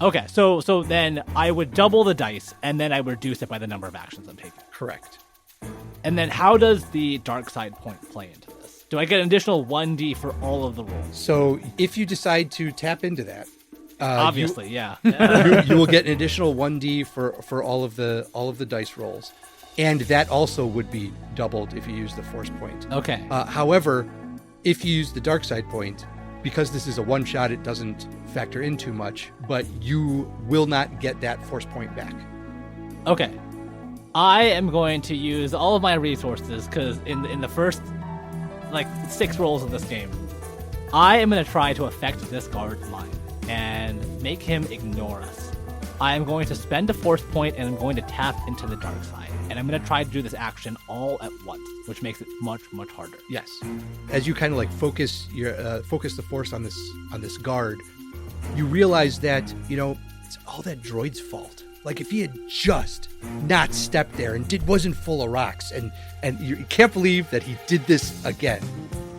Okay. So then I would double the dice, and then I would reduce it by the number of actions I'm taking. Correct. And then how does the dark side point play into this? Do I get an additional 1d for all of the rolls? So if you decide to tap into that, Obviously, yeah. you will get an additional 1d for all of the dice rolls, and that also would be doubled if you use the Force point. Okay. However, if you use the dark side point, because this is a one shot, it doesn't factor in too much, but you will not get that Force point back. Okay. I am going to use all of my resources because in the first 6 rolls of this game, I am going to try to affect this guard's mind and make him ignore us. I am going to spend a Force point and I'm going to tap into the dark side. And I'm going to try to do this action all at once, which makes it much, much harder. Yes. As you kind of focus the Force on this guard, you realize that, it's all that droid's fault. Like if he had just not stepped there and wasn't full of rocks, and you can't believe that he did this again.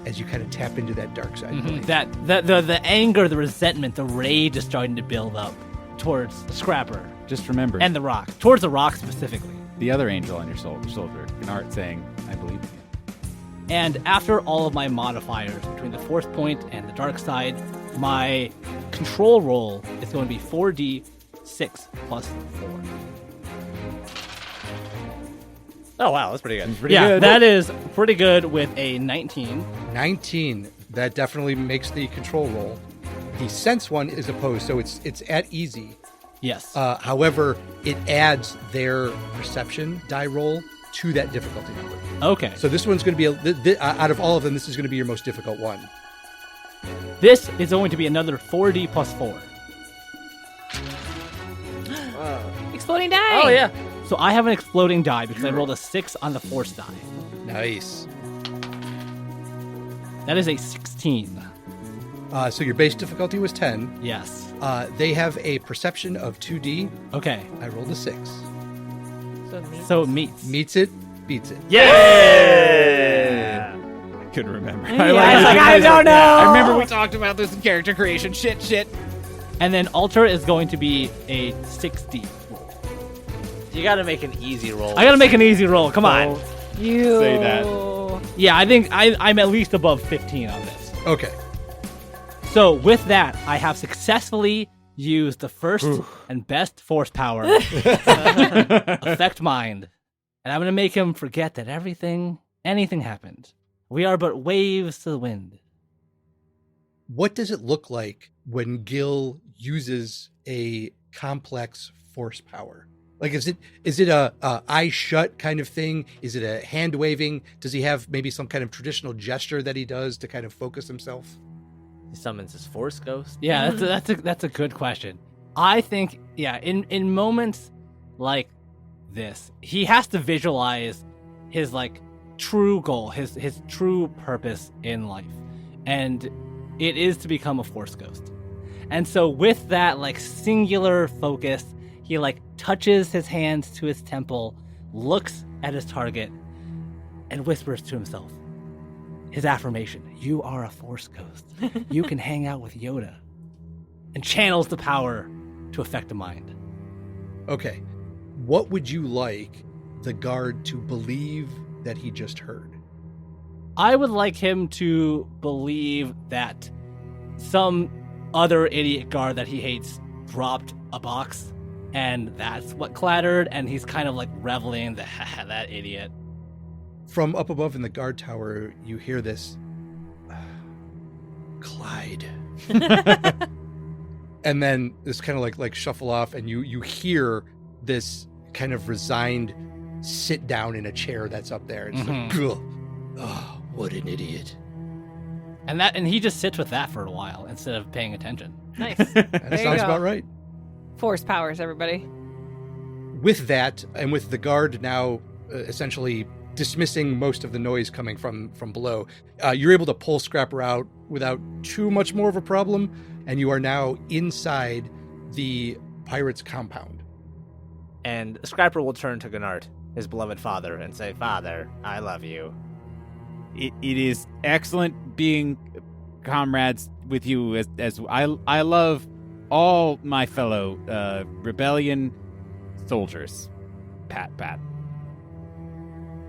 As you kind of tap into that dark side. Mm-hmm. The anger, the resentment, the rage is starting to build up towards Scrapper. Just remember. And the rock. Towards the rock specifically. The other angel on your shoulder, Gnart, saying, I believe in you. And after all of my modifiers between the Force point and the dark side, my control roll is going to be 4d6 plus 4. Oh, wow, that's pretty good. Pretty good. That is pretty good with a 19. 19. That definitely makes the control roll. The sense one is opposed, so it's at easy. Yes. However, it adds their perception die roll to that difficulty number. Okay. So this one's going to be out of all of them, this is going to be your most difficult one. This is going to be another 4d plus 4. Exploding die. Oh, yeah. So I have an exploding die because I rolled a 6 on the Force die. Nice. That is a 16. So your base difficulty was 10. Yes. They have a perception of 2D. Okay. I rolled a 6. So it meets. Meets it, beats it. Yeah! I couldn't remember. I don't know. I remember we talked about this in character creation. Shit. And then Alter is going to be a 6d. You gotta make an easy roll. I gotta make an easy roll. Come on. You Say that. Yeah, I think I'm at least above 15 on this. Okay. So with that, I have successfully used the first and best Force power, Affect Mind. And I'm going to make him forget that anything happened. We are but waves to the wind. What does it look like when Gil uses a complex Force power? Like, is it a eyes shut kind of thing? Is it a hand waving? Does he have maybe some kind of traditional gesture that he does to kind of focus himself? He summons his Force Ghost. Yeah, that's a good question. I think, in moments like this, he has to visualize his true goal, his true purpose in life, and it is to become a Force Ghost. And so with that singular focus, he touches his hands to his temple, looks at his target, and whispers to himself, his affirmation. You are a Force ghost. You can hang out with Yoda. And channels the power to affect a mind. Okay. What would you like the guard to believe that he just heard? I would like him to believe that some other idiot guard that he hates dropped a box, and that's what clattered, and he's kind of like reveling in that idiot. From up above in the guard tower, you hear this, Clyde. And then this kind of like shuffle off, and you hear this kind of resigned sit down in a chair that's up there. It's like, oh, what an idiot. And he just sits with that for a while instead of paying attention. Nice. That sounds about right. Force powers, everybody. With that, and with the guard now essentially dismissing most of the noise coming from below, you're able to pull Scrapper out without too much more of a problem, and you are now inside the pirate's compound. And Scrapper will turn to Gnart, his beloved father, and say, Father, I love you. It is excellent being comrades with you as I love all my fellow rebellion soldiers. Pat.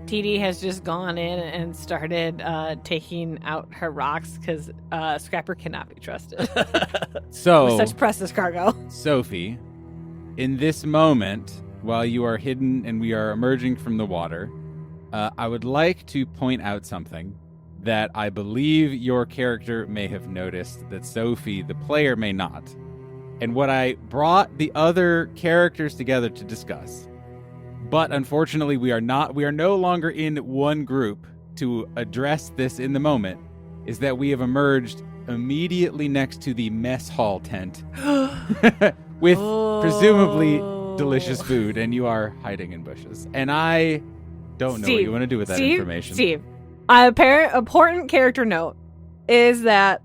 TD has just gone in and started taking out her rocks because Scrapper cannot be trusted. So, With such precious cargo. Sophie, in this moment, while you are hidden and we are emerging from the water, I would like to point out something that I believe your character may have noticed that Sophie, the player, may not. And what I brought the other characters together to discuss. But unfortunately, we are no longer in one group to address this in the moment, is that we have emerged immediately next to the mess hall tent with presumably delicious food, and you are hiding in bushes. And I don't know what you want to do with that information. Steve, important character note is that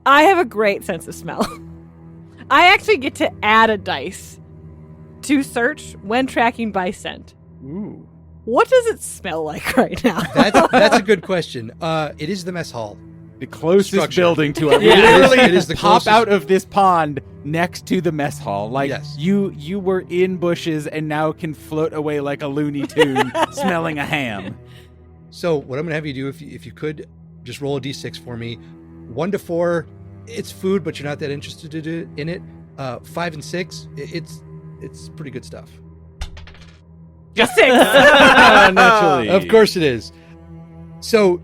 I have a great sense of smell. I actually get to add a dice to search when tracking by scent. Ooh. What does it smell like right now? That's a good question. It is the mess hall. The closest Structure. building to it. Yeah. Literally It is the pop closest. out of this pond next to the mess hall. Like, Yes. you were in bushes and now can float away like a Looney Tune smelling a ham. So what I'm going to have you do, if you could, just roll a d6 for me. 1 to 4, it's food, but you're not that interested in it. 5 and 6, it's pretty good stuff. Just 6. Naturally. Of course it is. So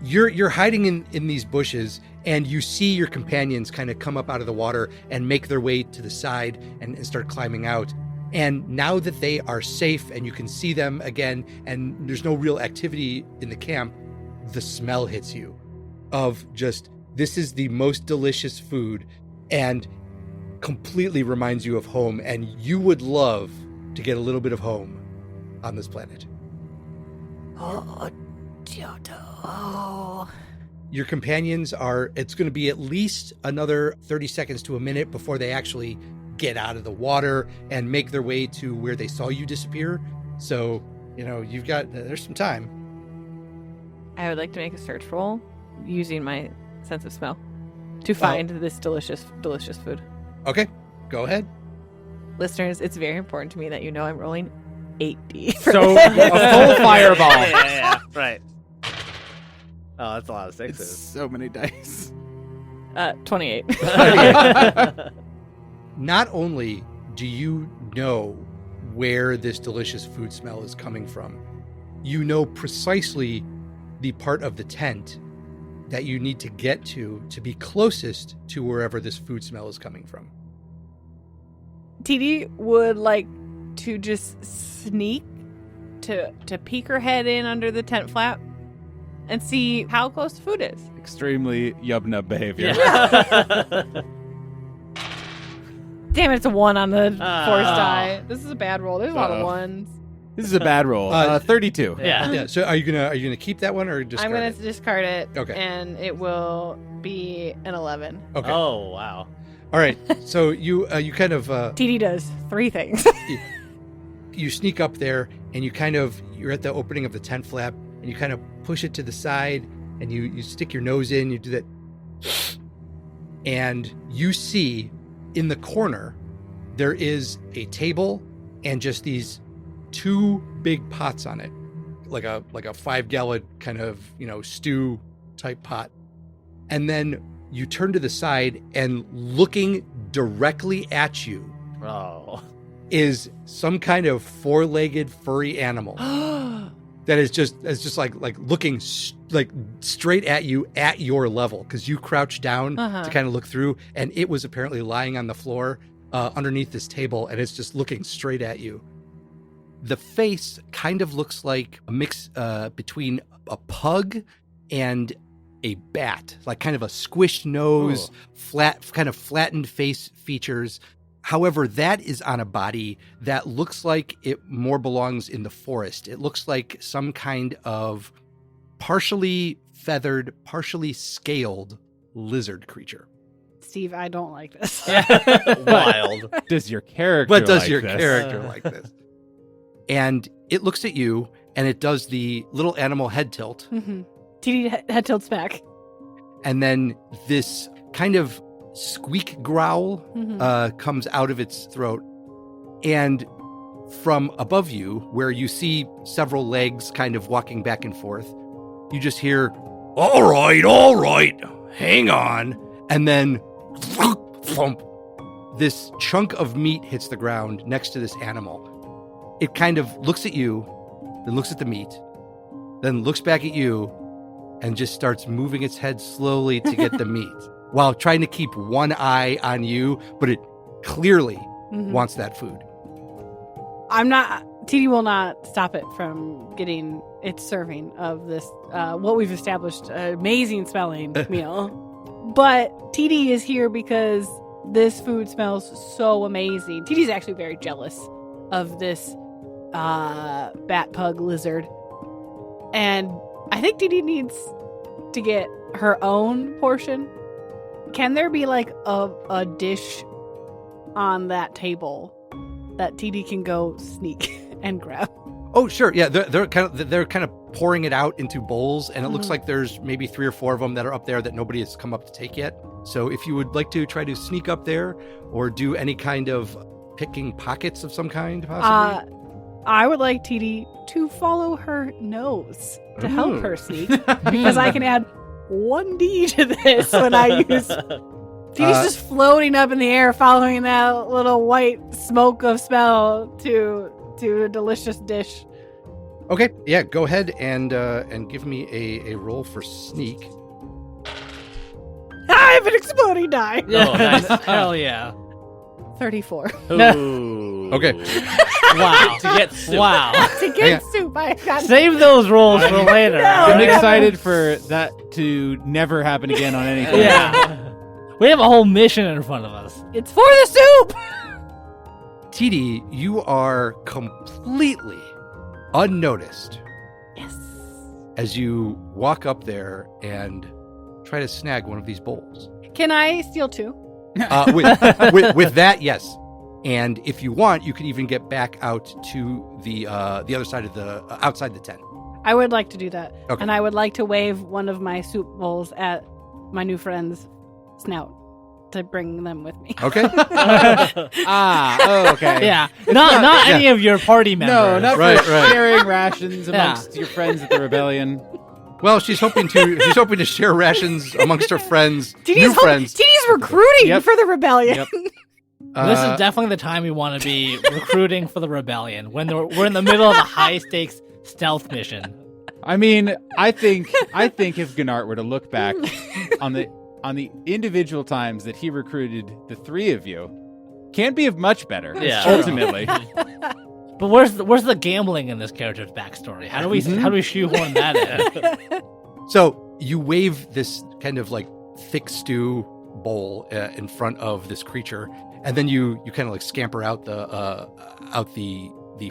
you're hiding in these bushes, and you see your companions kind of come up out of the water and make their way to the side and start climbing out. And now that they are safe and you can see them again, and there's no real activity in the camp, the smell hits you of just, this is the most delicious food and completely reminds you of home, and you would love to get a little bit of home on this planet. Oh, Kyoto. Your companions it's going to be at least another 30 seconds to a minute before they actually get out of the water and make their way to where they saw you disappear. So, there's some time. I would like to make a search roll using my sense of smell to find this delicious, delicious food. Okay, go ahead. Listeners, it's very important to me that you know I'm rolling 8D. So, a full fireball. Yeah. Right. Oh, that's a lot of It's sixes. so many dice. 28. Not only do you know where this delicious food smell is coming from, you know precisely the part of the tent that you need to get to be closest to wherever this food smell is coming from. TD would like to just sneak to peek her head in under the tent flap and see how close the food is. Extremely yub-nub behavior. Damn it, it's a 1 on the force die. This is a bad roll. There's a lot of 1s. This is a bad roll. 32. Yeah. So are you gonna keep that one or discard I'm going it? to discard it. Okay. And it will be an 11. Okay. Oh, wow. All right. So you kind of TD does 3 things. you sneak up there and you're at the opening of the tent flap and you kind of push it to the side and you stick your nose in, you do that, and you see in the corner there is a table and just these 2 big pots on it, like a 5-gallon kind of stew type pot. And then you turn to the side, and looking directly at you is some kind of 4-legged furry animal that is just like looking like straight at you at your level, because you crouched down to kind of look through, and it was apparently lying on the floor underneath this table, and it's just looking straight at you. The face kind of looks like a mix between a pug and a bat, like kind of a squished nose, flattened face features. However, that is on a body that looks like it more belongs in the forest. It looks like some kind of partially feathered, partially scaled lizard creature. Steve, I don't like this. Wild. Does your character What does like your this? character like this? And it looks at you, and it does the little animal head tilt. Mm-hmm. TD head tilts back. And then this kind of squeak growl comes out of its throat. And from above you, where you see several legs kind of walking back and forth, you just hear, all right, hang on. And then thump, this chunk of meat hits the ground next to this animal. It kind of looks at you, then looks at the meat, then looks back at you, and just starts moving its head slowly to get the meat while trying to keep one eye on you, but it clearly wants that food. TD will not stop it from getting its serving of this, what we've established, amazing smelling meal. But TD is here because this food smells so amazing. TD's actually very jealous of this bat pug lizard. And I think TD needs to get her own portion. Can there be like a dish on that table that TD can go sneak and grab? Oh, sure. Yeah, they're kind of pouring it out into bowls, and it looks like there's maybe 3 or 4 of them that are up there that nobody has come up to take yet. So if you would like to try to sneak up there or do any kind of picking pockets of some kind, possibly. I would like TD to follow her nose to help her sneak, because I can add 1D to this when I use... TD's just floating up in the air, following that little white smoke of smell to a delicious dish. Okay, yeah, go ahead and give me a roll for sneak. I have an exploding die. Oh, nice. Hell yeah. 34. Ooh. Okay. Wow. To get soup. Wow. To get soup, I got Save those rolls for later. No. I'm excited for that to never happen again on anything. Yeah. We have a whole mission in front of us. It's for the soup. TD, you are completely unnoticed. Yes. As you walk up there and try to snag one of these bowls. Can I steal 2? With that, yes. And if you want, you can even get back out to the other side of the outside the tent. I would like to do that. Okay. And I would like to wave one of my soup bowls at my new friend's snout to bring them with me. Okay. Okay. Yeah. Not any of your party members. No, not Right, for right. sharing rations amongst your friends at the rebellion. Well, she's hoping to share rations amongst her friends, new friends. TD's recruiting Yep. for the rebellion. Yep. This is definitely the time we want to be recruiting for the rebellion, when we're in the middle of a high-stakes stealth mission. I mean, I think if Gnart were to look back on the individual times that he recruited the 3 of you, can't be of much better. Yeah. Ultimately. But where's the gambling in this character's backstory? How do we shoehorn that in? So you wave this kind of like thick stew bowl in front of this creature, and then you kind of like scamper out the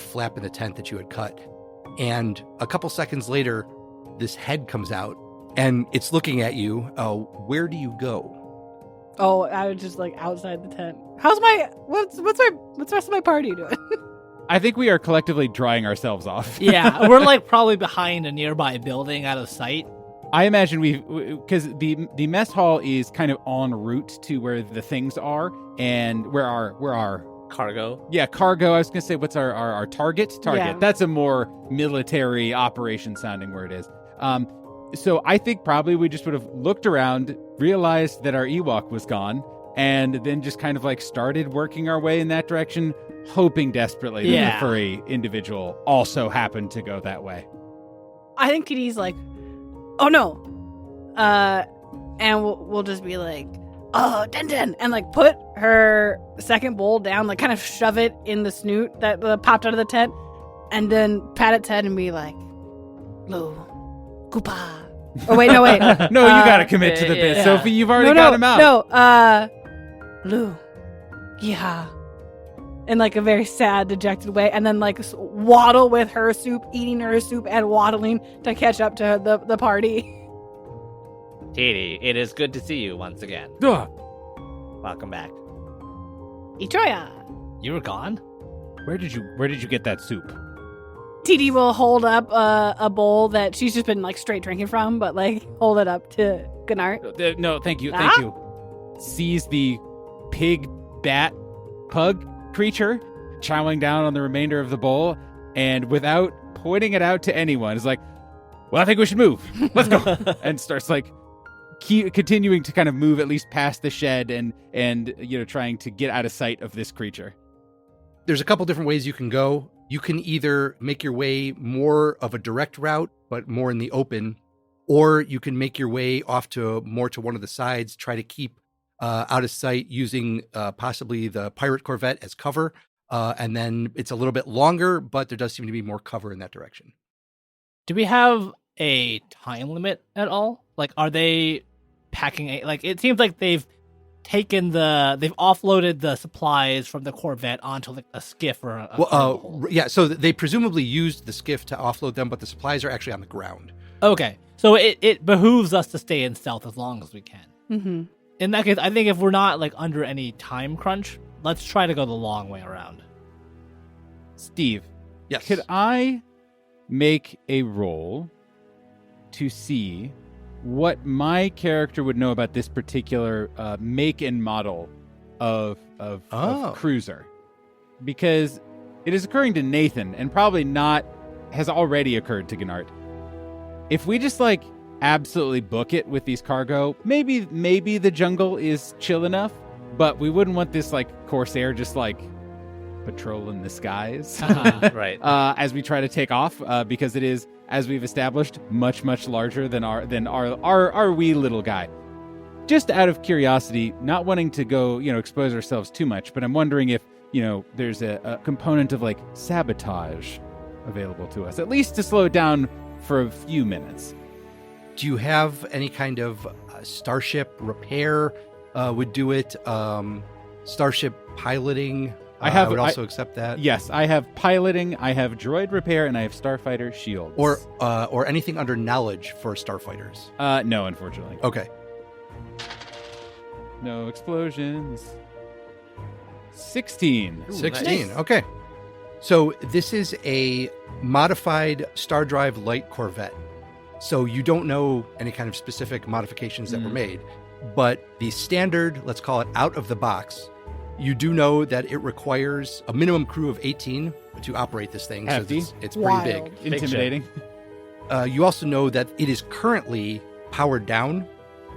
flap in the tent that you had cut. And a couple seconds later, this head comes out, and it's looking at you. Where do you go? Oh, I was just like outside the tent. What's the rest of my party doing? I think we are collectively drying ourselves off. Yeah, we're like probably behind a nearby building out of sight. I imagine because the mess hall is kind of en route to where the things are, and where our Cargo. Yeah, cargo. I was going to say, what's our target? Target. Yeah. That's a more military operation sounding word is. So I think probably we just would have looked around, realized that our Ewok was gone, and then just kind of like started working our way in that direction, hoping desperately that Yeah. the furry individual also happened to go that way. I think TD's like, oh no. And we'll just be like, oh, Den, and like put her second bowl down, like kind of shove it in the snoot that popped out of the tent, and then pat its head and be like, Lou, Koopa. Oh, wait, no, wait. No, you got to commit to the bit, yeah. Sophie. You've already got him out. No, Lou, yeah. In like a very sad, dejected way, and then like waddle with her soup, eating her soup and waddling to catch up to the party. TD, it is good to see you once again. Ugh. Welcome back. Itroya. You were gone? Where did you get that soup? TD will hold up a bowl that she's just been like straight drinking from, but like hold it up to Gnart. No, thank you. Ah? Sees the pig, bat, pug creature chowing down on the remainder of the bowl, and without pointing it out to anyone, is like, well, I think we should move. Let's go. And starts like continuing to kind of move at least past the shed and trying to get out of sight of this creature. There's a couple different ways you can go. You can either make your way more of a direct route, but more in the open, or you can make your way off to more to one of the sides, try to keep out of sight using possibly the pirate corvette as cover. And then it's a little bit longer, but there does seem to be more cover in that direction. Do we have a time limit at all? Like, are they packing it seems like they've offloaded the supplies from the Corvette onto like a skiff or a cargo. Yeah, so they presumably used the skiff to offload them, but the supplies are actually on the ground. Okay, so it behooves us to stay in stealth as long as we can. Mm-hmm. In that case, I think if we're not like under any time crunch, let's try to go the long way around. Steve, Yes. could I make a roll to see what my character would know about this particular make and model of cruiser? Because it is occurring to Nathan, and probably has already occurred to Gnart. If we just like absolutely book it with these cargo, maybe the jungle is chill enough, but we wouldn't want this like Corsair just like patrolling the skies Right. as we try to take off, because it is, as we've established, much larger than our wee little guy. Just out of curiosity, not wanting to go expose ourselves too much, but I'm wondering if there's a component of like sabotage available to us, at least to slow it down for a few minutes. Do you have any kind of starship repair would do it? Starship piloting? I would also accept that. Yes, I have piloting, I have droid repair, and I have starfighter shields. Or anything under knowledge for starfighters. No, unfortunately. Okay. No explosions. 16. 16. Nice. Okay. So this is a modified Star Drive Light Corvette. So you don't know any kind of specific modifications that were made, but the standard, let's call it out of the box, you do know that it requires a minimum crew of 18 to operate this thing. Hefty. So it's Wild. pretty big. Intimidating. You also know that it is currently powered down,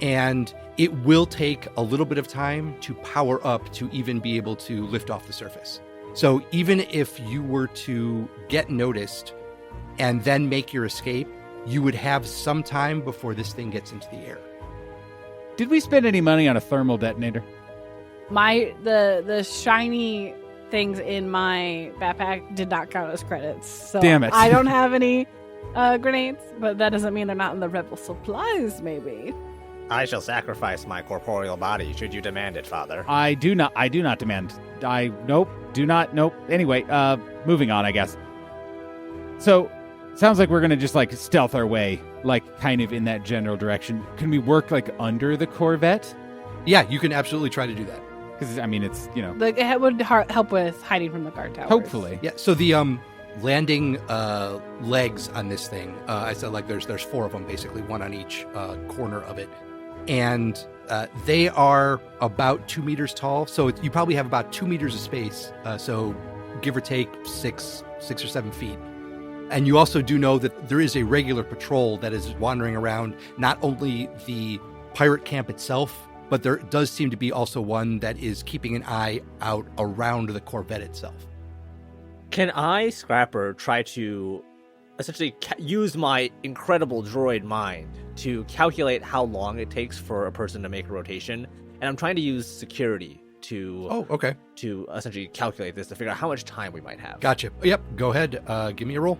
and it will take a little bit of time to power up to even be able to lift off the surface. So even if you were to get noticed and then make your escape, you would have some time before this thing gets into the air. Did we spend any money on a thermal detonator? The shiny things in my backpack did not count as credits. So Damn it. I don't have any grenades, but that doesn't mean they're not in the rebel supplies, maybe. I shall sacrifice my corporeal body should you demand it, Father. I do not demand. Nope. Anyway, moving on, I guess. So, sounds like we're going to just like stealth our way, like kind of in that general direction. Can we work like under the Corvette? Yeah, you can absolutely try to do that. Because, I mean, it's, It would help with hiding from the guard towers. hopefully. Yeah, so landing legs on this thing. I said like there's 4 of them, basically, one on each corner of it. And they are about 2 meters tall. So you probably have about 2 meters of space. So give or take 6 or 7 feet. And you also do know that there is a regular patrol that is wandering around, not only the pirate camp itself, but there does seem to be also one that is keeping an eye out around the Corvette itself. Can I, Scrapper, try to essentially use my incredible droid mind to calculate how long it takes for a person to make a rotation? And I'm trying to use security to to essentially calculate this to figure out how much time we might have. Gotcha. Yep. Go ahead. Give me a roll.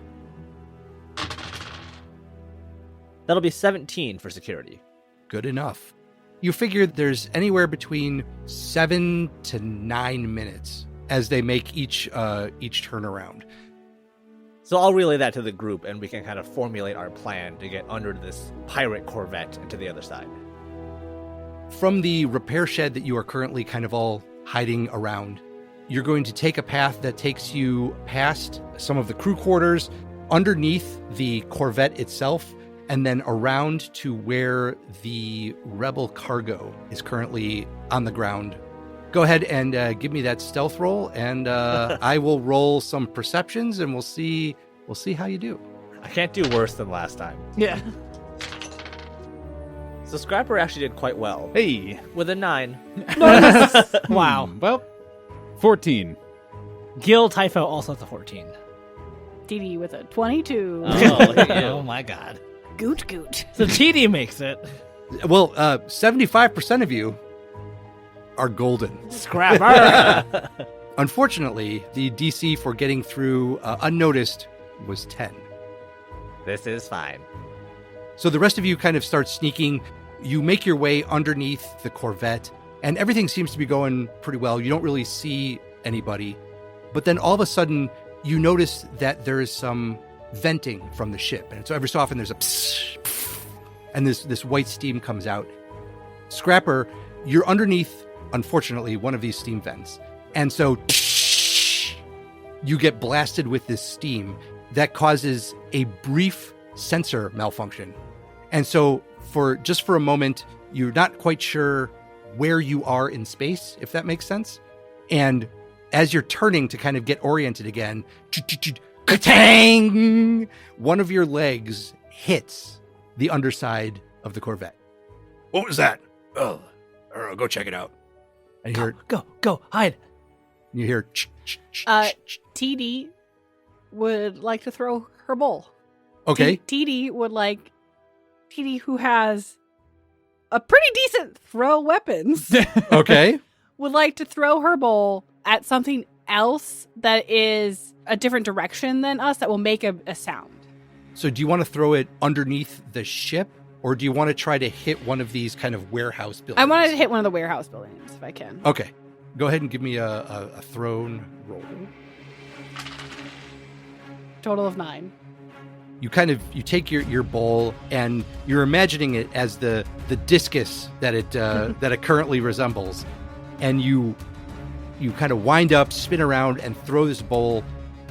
That'll be 17 for security. Good enough. You figure there's anywhere between 7 to 9 minutes as they make each turnaround. So I'll relay that to the group, and we can kind of formulate our plan to get under this pirate Corvette and to the other side. From the repair shed that you are currently kind of all hiding around, you're going to take a path that takes you past some of the crew quarters, underneath the Corvette itself, and then around to where the Rebel cargo is currently on the ground. Go ahead and give me that stealth roll, and I will roll some perceptions, and we'll see how you do. I can't do worse than last time. Yeah. So Scrapper actually did quite well. Hey. With a 9. Wow. Well, 14. Gil Typho also has a 14. TD with a 22. Oh, look at you. Oh my god. Goot goot. So TD makes it. Well, 75% of you are golden. Scrapper. Unfortunately, the DC for getting through unnoticed was 10. This is fine. So the rest of you kind of start sneaking. You make your way underneath the Corvette, and everything seems to be going pretty well. You don't really see anybody. But then all of a sudden, you notice that there is some venting from the ship. And so every so often there's a psst, psst, and this white steam comes out. Scrapper, you're underneath, unfortunately, one of these steam vents. And so you get blasted with this steam that causes a brief sensor malfunction. And so for a moment, you're not quite sure where you are in space, if that makes sense. And as you're turning to kind of get oriented again, ka-tang! One of your legs hits the underside of the Corvette. What was that? Oh, I don't know. Go check it out. And you hear, Go, hide. you hear, TD would like to throw her bowl. okay. TD would like TD, who has a pretty decent throw weapons, Okay. would like to throw her bowl at something else that is a different direction than us that will make a sound. So do you want to throw it underneath the ship, or do you want to try to hit one of these kind of warehouse buildings? I wanted to hit one of the warehouse buildings if I can. Okay. Go ahead and give me a thrown roll. Total of 9. You take your bowl and you're imagining it as the discus that it currently resembles, and you kind of wind up, spin around, and throw this bowl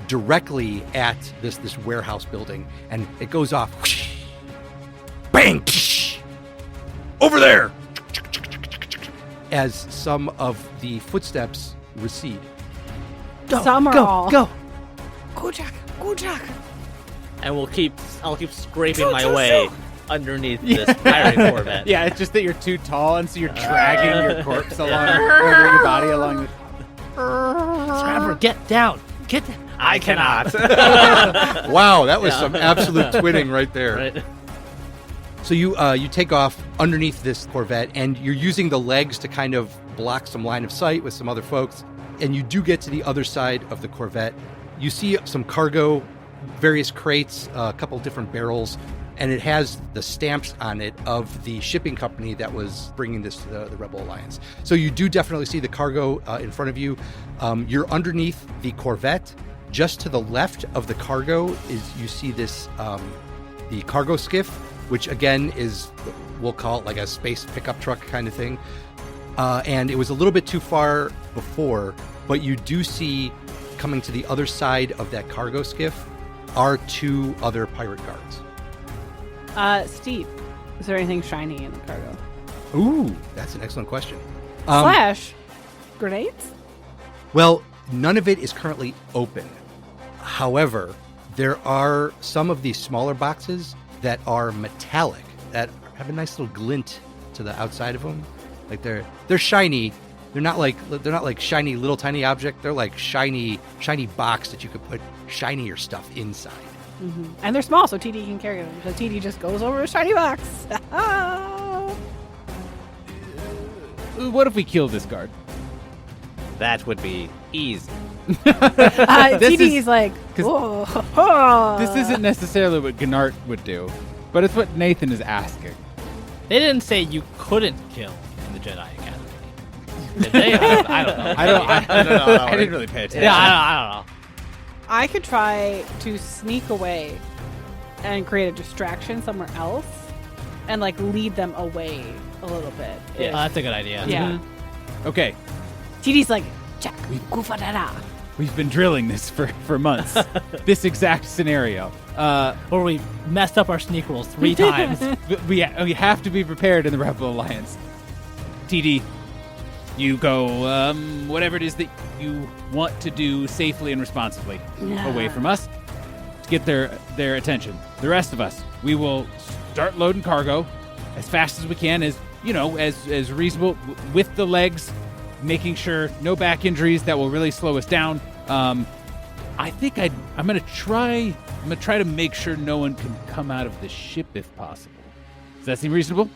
directly at this warehouse building, and it goes off. Whoosh, bang! Psh, over there! As some of the footsteps recede. Some are all. Go. Go, Jack. And I'll keep scraping my way underneath this pirate Corvette. Yeah, it's just that you're too tall, and so you're dragging your corpse along, over your body along the... Scrapper, get down. Get down. I cannot. Wow, that was some absolute twinning right there. Right. So you take off underneath this Corvette, and you're using the legs to kind of block some line of sight with some other folks. And you do get to the other side of the Corvette. You see some cargo, various crates, a couple different barrels, and it has the stamps on it of the shipping company that was bringing this to the Rebel Alliance. So you do definitely see the cargo in front of you. You're underneath the Corvette. Just to the left of the cargo is you see this the cargo skiff, which again is, we'll call it like a space pickup truck kind of thing. And it was a little bit too far before, but you do see coming to the other side of that cargo skiff are 2 other pirate guards. Steve, is there anything shiny in the cargo? Ooh, that's an excellent question. Slash grenades? Well, none of it is currently open. However, there are some of these smaller boxes that are metallic, that have a nice little glint to the outside of them. Like they're shiny. They're not like shiny little tiny object. They're like shiny box that you could put shinier stuff inside. Mm-hmm. And they're small, so TD can carry them. So TD just goes over a shiny box. What if we kill this guard? That would be easy. TD is like, This isn't necessarily what Gnart would do, but it's what Nathan is asking. They didn't say you couldn't kill in the Jedi Academy. Did they? I don't know. I don't know. I didn't really pay attention. Yeah, I don't know. I could try to sneak away and create a distraction somewhere else and like lead them away a little bit. Yeah, that's a good idea. Yeah. Okay, TD's like, Jack, goofadada. we've been drilling this for months. This exact scenario. Or we messed up our sneak rolls 3 times. We have to be prepared in the Rebel Alliance. TD, you go whatever it is that you want to do safely and responsibly away from us to get their attention. The rest of us, we will start loading cargo as fast as we can, as reasonable with the legs, making sure no back injuries that will really slow us down. I think I'm gonna try to make sure no one can come out of the ship if possible. Does that seem reasonable?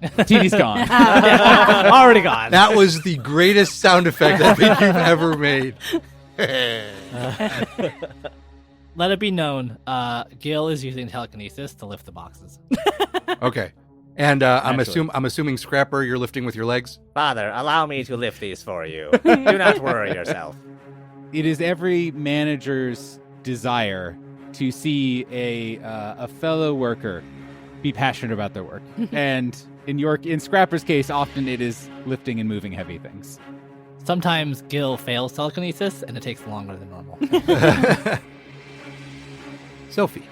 TD's gone. Already gone. That was the greatest sound effect I think you've ever made. Let it be known, Gil is using telekinesis to lift the boxes. Okay. And I'm Naturally. assuming Scrapper, you're lifting with your legs? Father, allow me to lift these for you. Do not worry yourself. It is every manager's desire to see a fellow worker be passionate about their work. And in Scrapper's case, often it is lifting and moving heavy things. Sometimes Gil fails telekinesis, and it takes longer than normal. Sophie,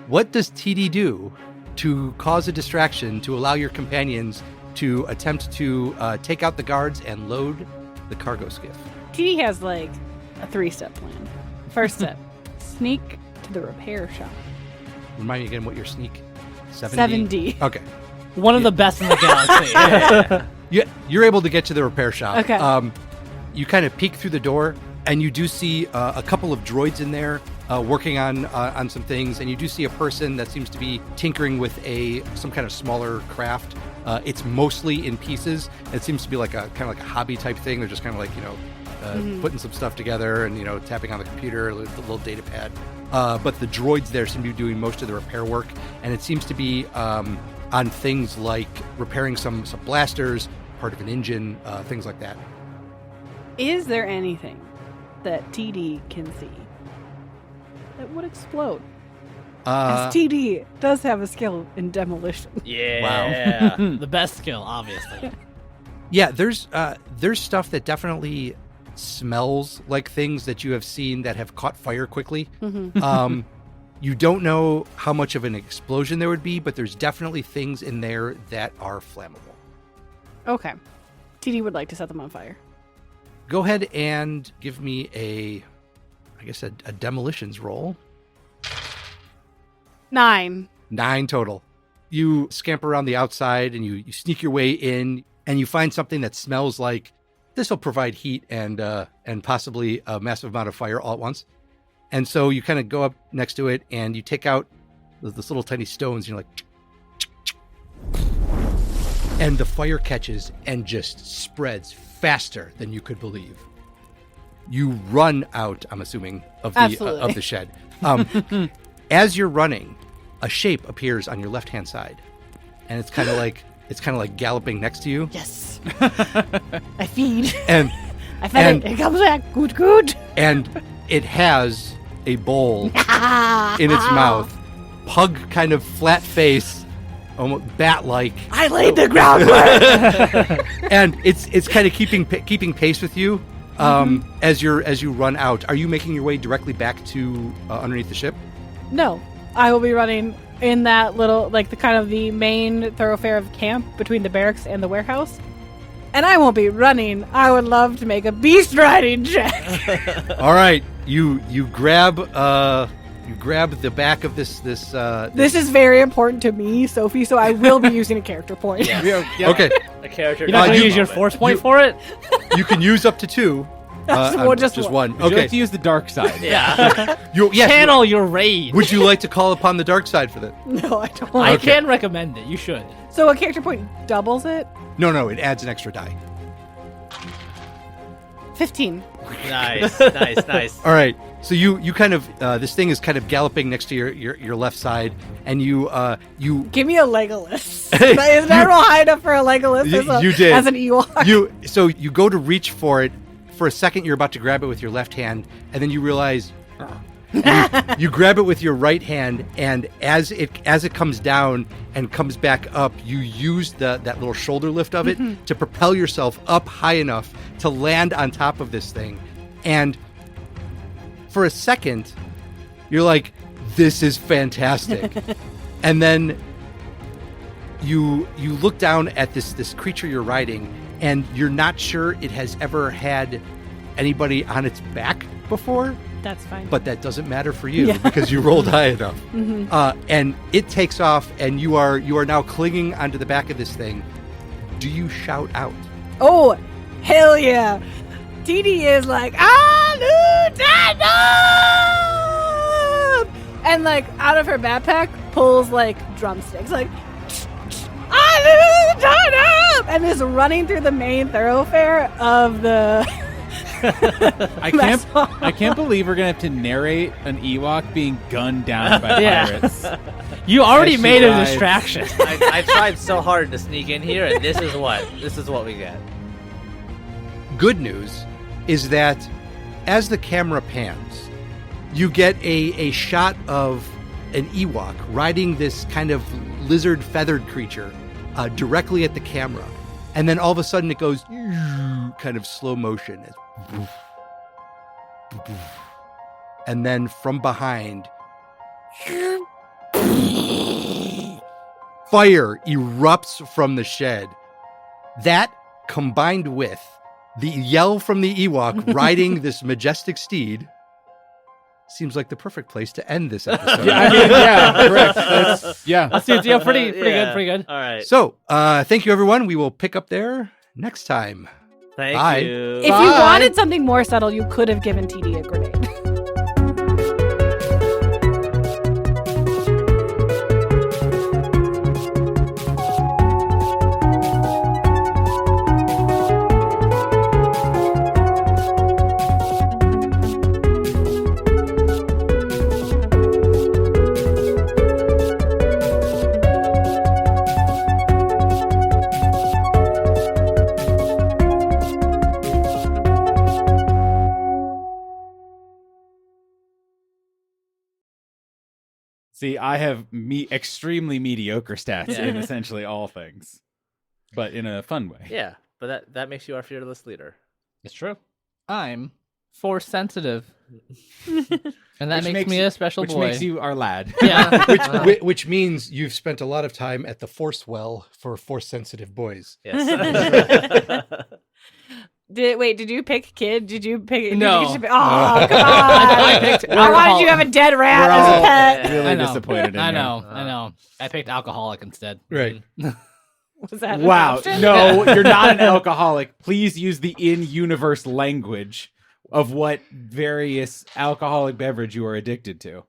what does TD do to cause a distraction to allow your companions to attempt to take out the guards and load the cargo skiff? TD has like a 3-step plan. First step, sneak to the repair shop. Remind me again what your sneak 70. Okay. One of the best in the galaxy. You're able to get to the repair shop. Okay. You kind of peek through the door, and you do see a couple of droids in there working on some things, and you do see a person that seems to be tinkering with some kind of smaller craft. It's mostly in pieces. It seems to be like a kind of like a hobby type thing. They're just kind of like putting some stuff together and tapping on the computer, the little data pad. But the droids there seem to be doing most of the repair work, and it seems to be on things like repairing some blasters, part of an engine, things like that. Is there anything that TD can see that would explode? Because TD does have a skill in demolition. Yeah. Wow. The best skill, obviously. Yeah, there's stuff that definitely smells like things that you have seen that have caught fire quickly. You don't know how much of an explosion there would be, but there's definitely things in there that are flammable. Okay. TD would like to set them on fire. Go ahead and give me a demolitions roll. 9. 9 total. You scamper around the outside and you sneak your way in, and you find something that smells like this will provide heat and possibly a massive amount of fire all at once. And so you kind of go up next to it and you take out this little tiny stones, and you're like, and the fire catches and just spreads faster than you could believe. You run out, I'm assuming, of the shed. As you're running, a shape appears on your left-hand side, and it's kind of like galloping next to you. Yes. I feed. And I fed it. It comes back. Good. And it has a bowl in its mouth, pug kind of flat face, almost bat-like. I laid the groundwork. And it's kind of keeping pace with you, as you run out, are you making your way directly back to underneath the ship? No, I will be running in that little, like the kind of the main thoroughfare of camp between the barracks and the warehouse. And I won't be running. I would love to make a beast riding check. All right, you grab the back of this. This is very important to me, Sophie. So I will be using a character point. Okay. A character. You're not going to you- use your force point for it? You can use up to 2. Just one. Would you Okay. like to use the dark side? Yeah. Yes. Channel your rage. Would you like to call upon the dark side for that? No, I don't. I Okay. can recommend it. You should. So a character point doubles it. No, it adds an extra die. 15. Nice. All right. So you kind of this thing is kind of galloping next to your left side, and you Give me a Legolas. Is that real high enough for a Legolas? You did. As an Ewok. So you go to reach for it. For a second, you're about to grab it with your left hand, and then you realize you grab it with your right hand, and as it comes down and comes back up, you use that little shoulder lift of it to propel yourself up high enough to land on top of this thing. And for a second, you're like, "This is fantastic," and then you look down at this creature you're riding, and you're not sure it has ever had anybody on its back before. That's fine. But that doesn't matter for you because you rolled high enough. And it takes off, and you are now clinging onto the back of this thing. Do you shout out? Oh, hell yeah. TD is like, Alutanum! And like out of her backpack pulls like drumsticks, like Alutanum! And is running through the main thoroughfare of the I can't believe we're gonna have to narrate an Ewok being gunned down by pirates. You already As she made a rides. distraction. I tried so hard to sneak in here, and this is what we get. Good news is that as the camera pans, you get a shot of an Ewok riding this kind of lizard feathered creature directly at the camera. And then all of a sudden it goes kind of slow motion. And then from behind, fire erupts from the shed. That, combined with the yell from the Ewok riding this majestic steed, seems like the perfect place to end this episode. Correct. That's it. Yeah, pretty good. All right. So, thank you, everyone. We will pick up there next time. Thank Bye. you. If you wanted something more subtle, you could have given TD a grenade. See, I have extremely mediocre stats in essentially all things, but in a fun way. Yeah, but that makes you our fearless leader. It's true. I'm force sensitive. And that makes me a special which boy. makes you our lad. Yeah. Which means you've spent a lot of time at the Force Well for force-sensitive boys. Yes. Did you pick kid? Did you pick? No. Oh, come on! I picked I wanted you to have a dead rat as a pet. Really I know. disappointed in I you. know. I picked alcoholic instead. Right. Was that an Wow. option? No, you're not an alcoholic. Please use the in-universe language of what various alcoholic beverage you are addicted to.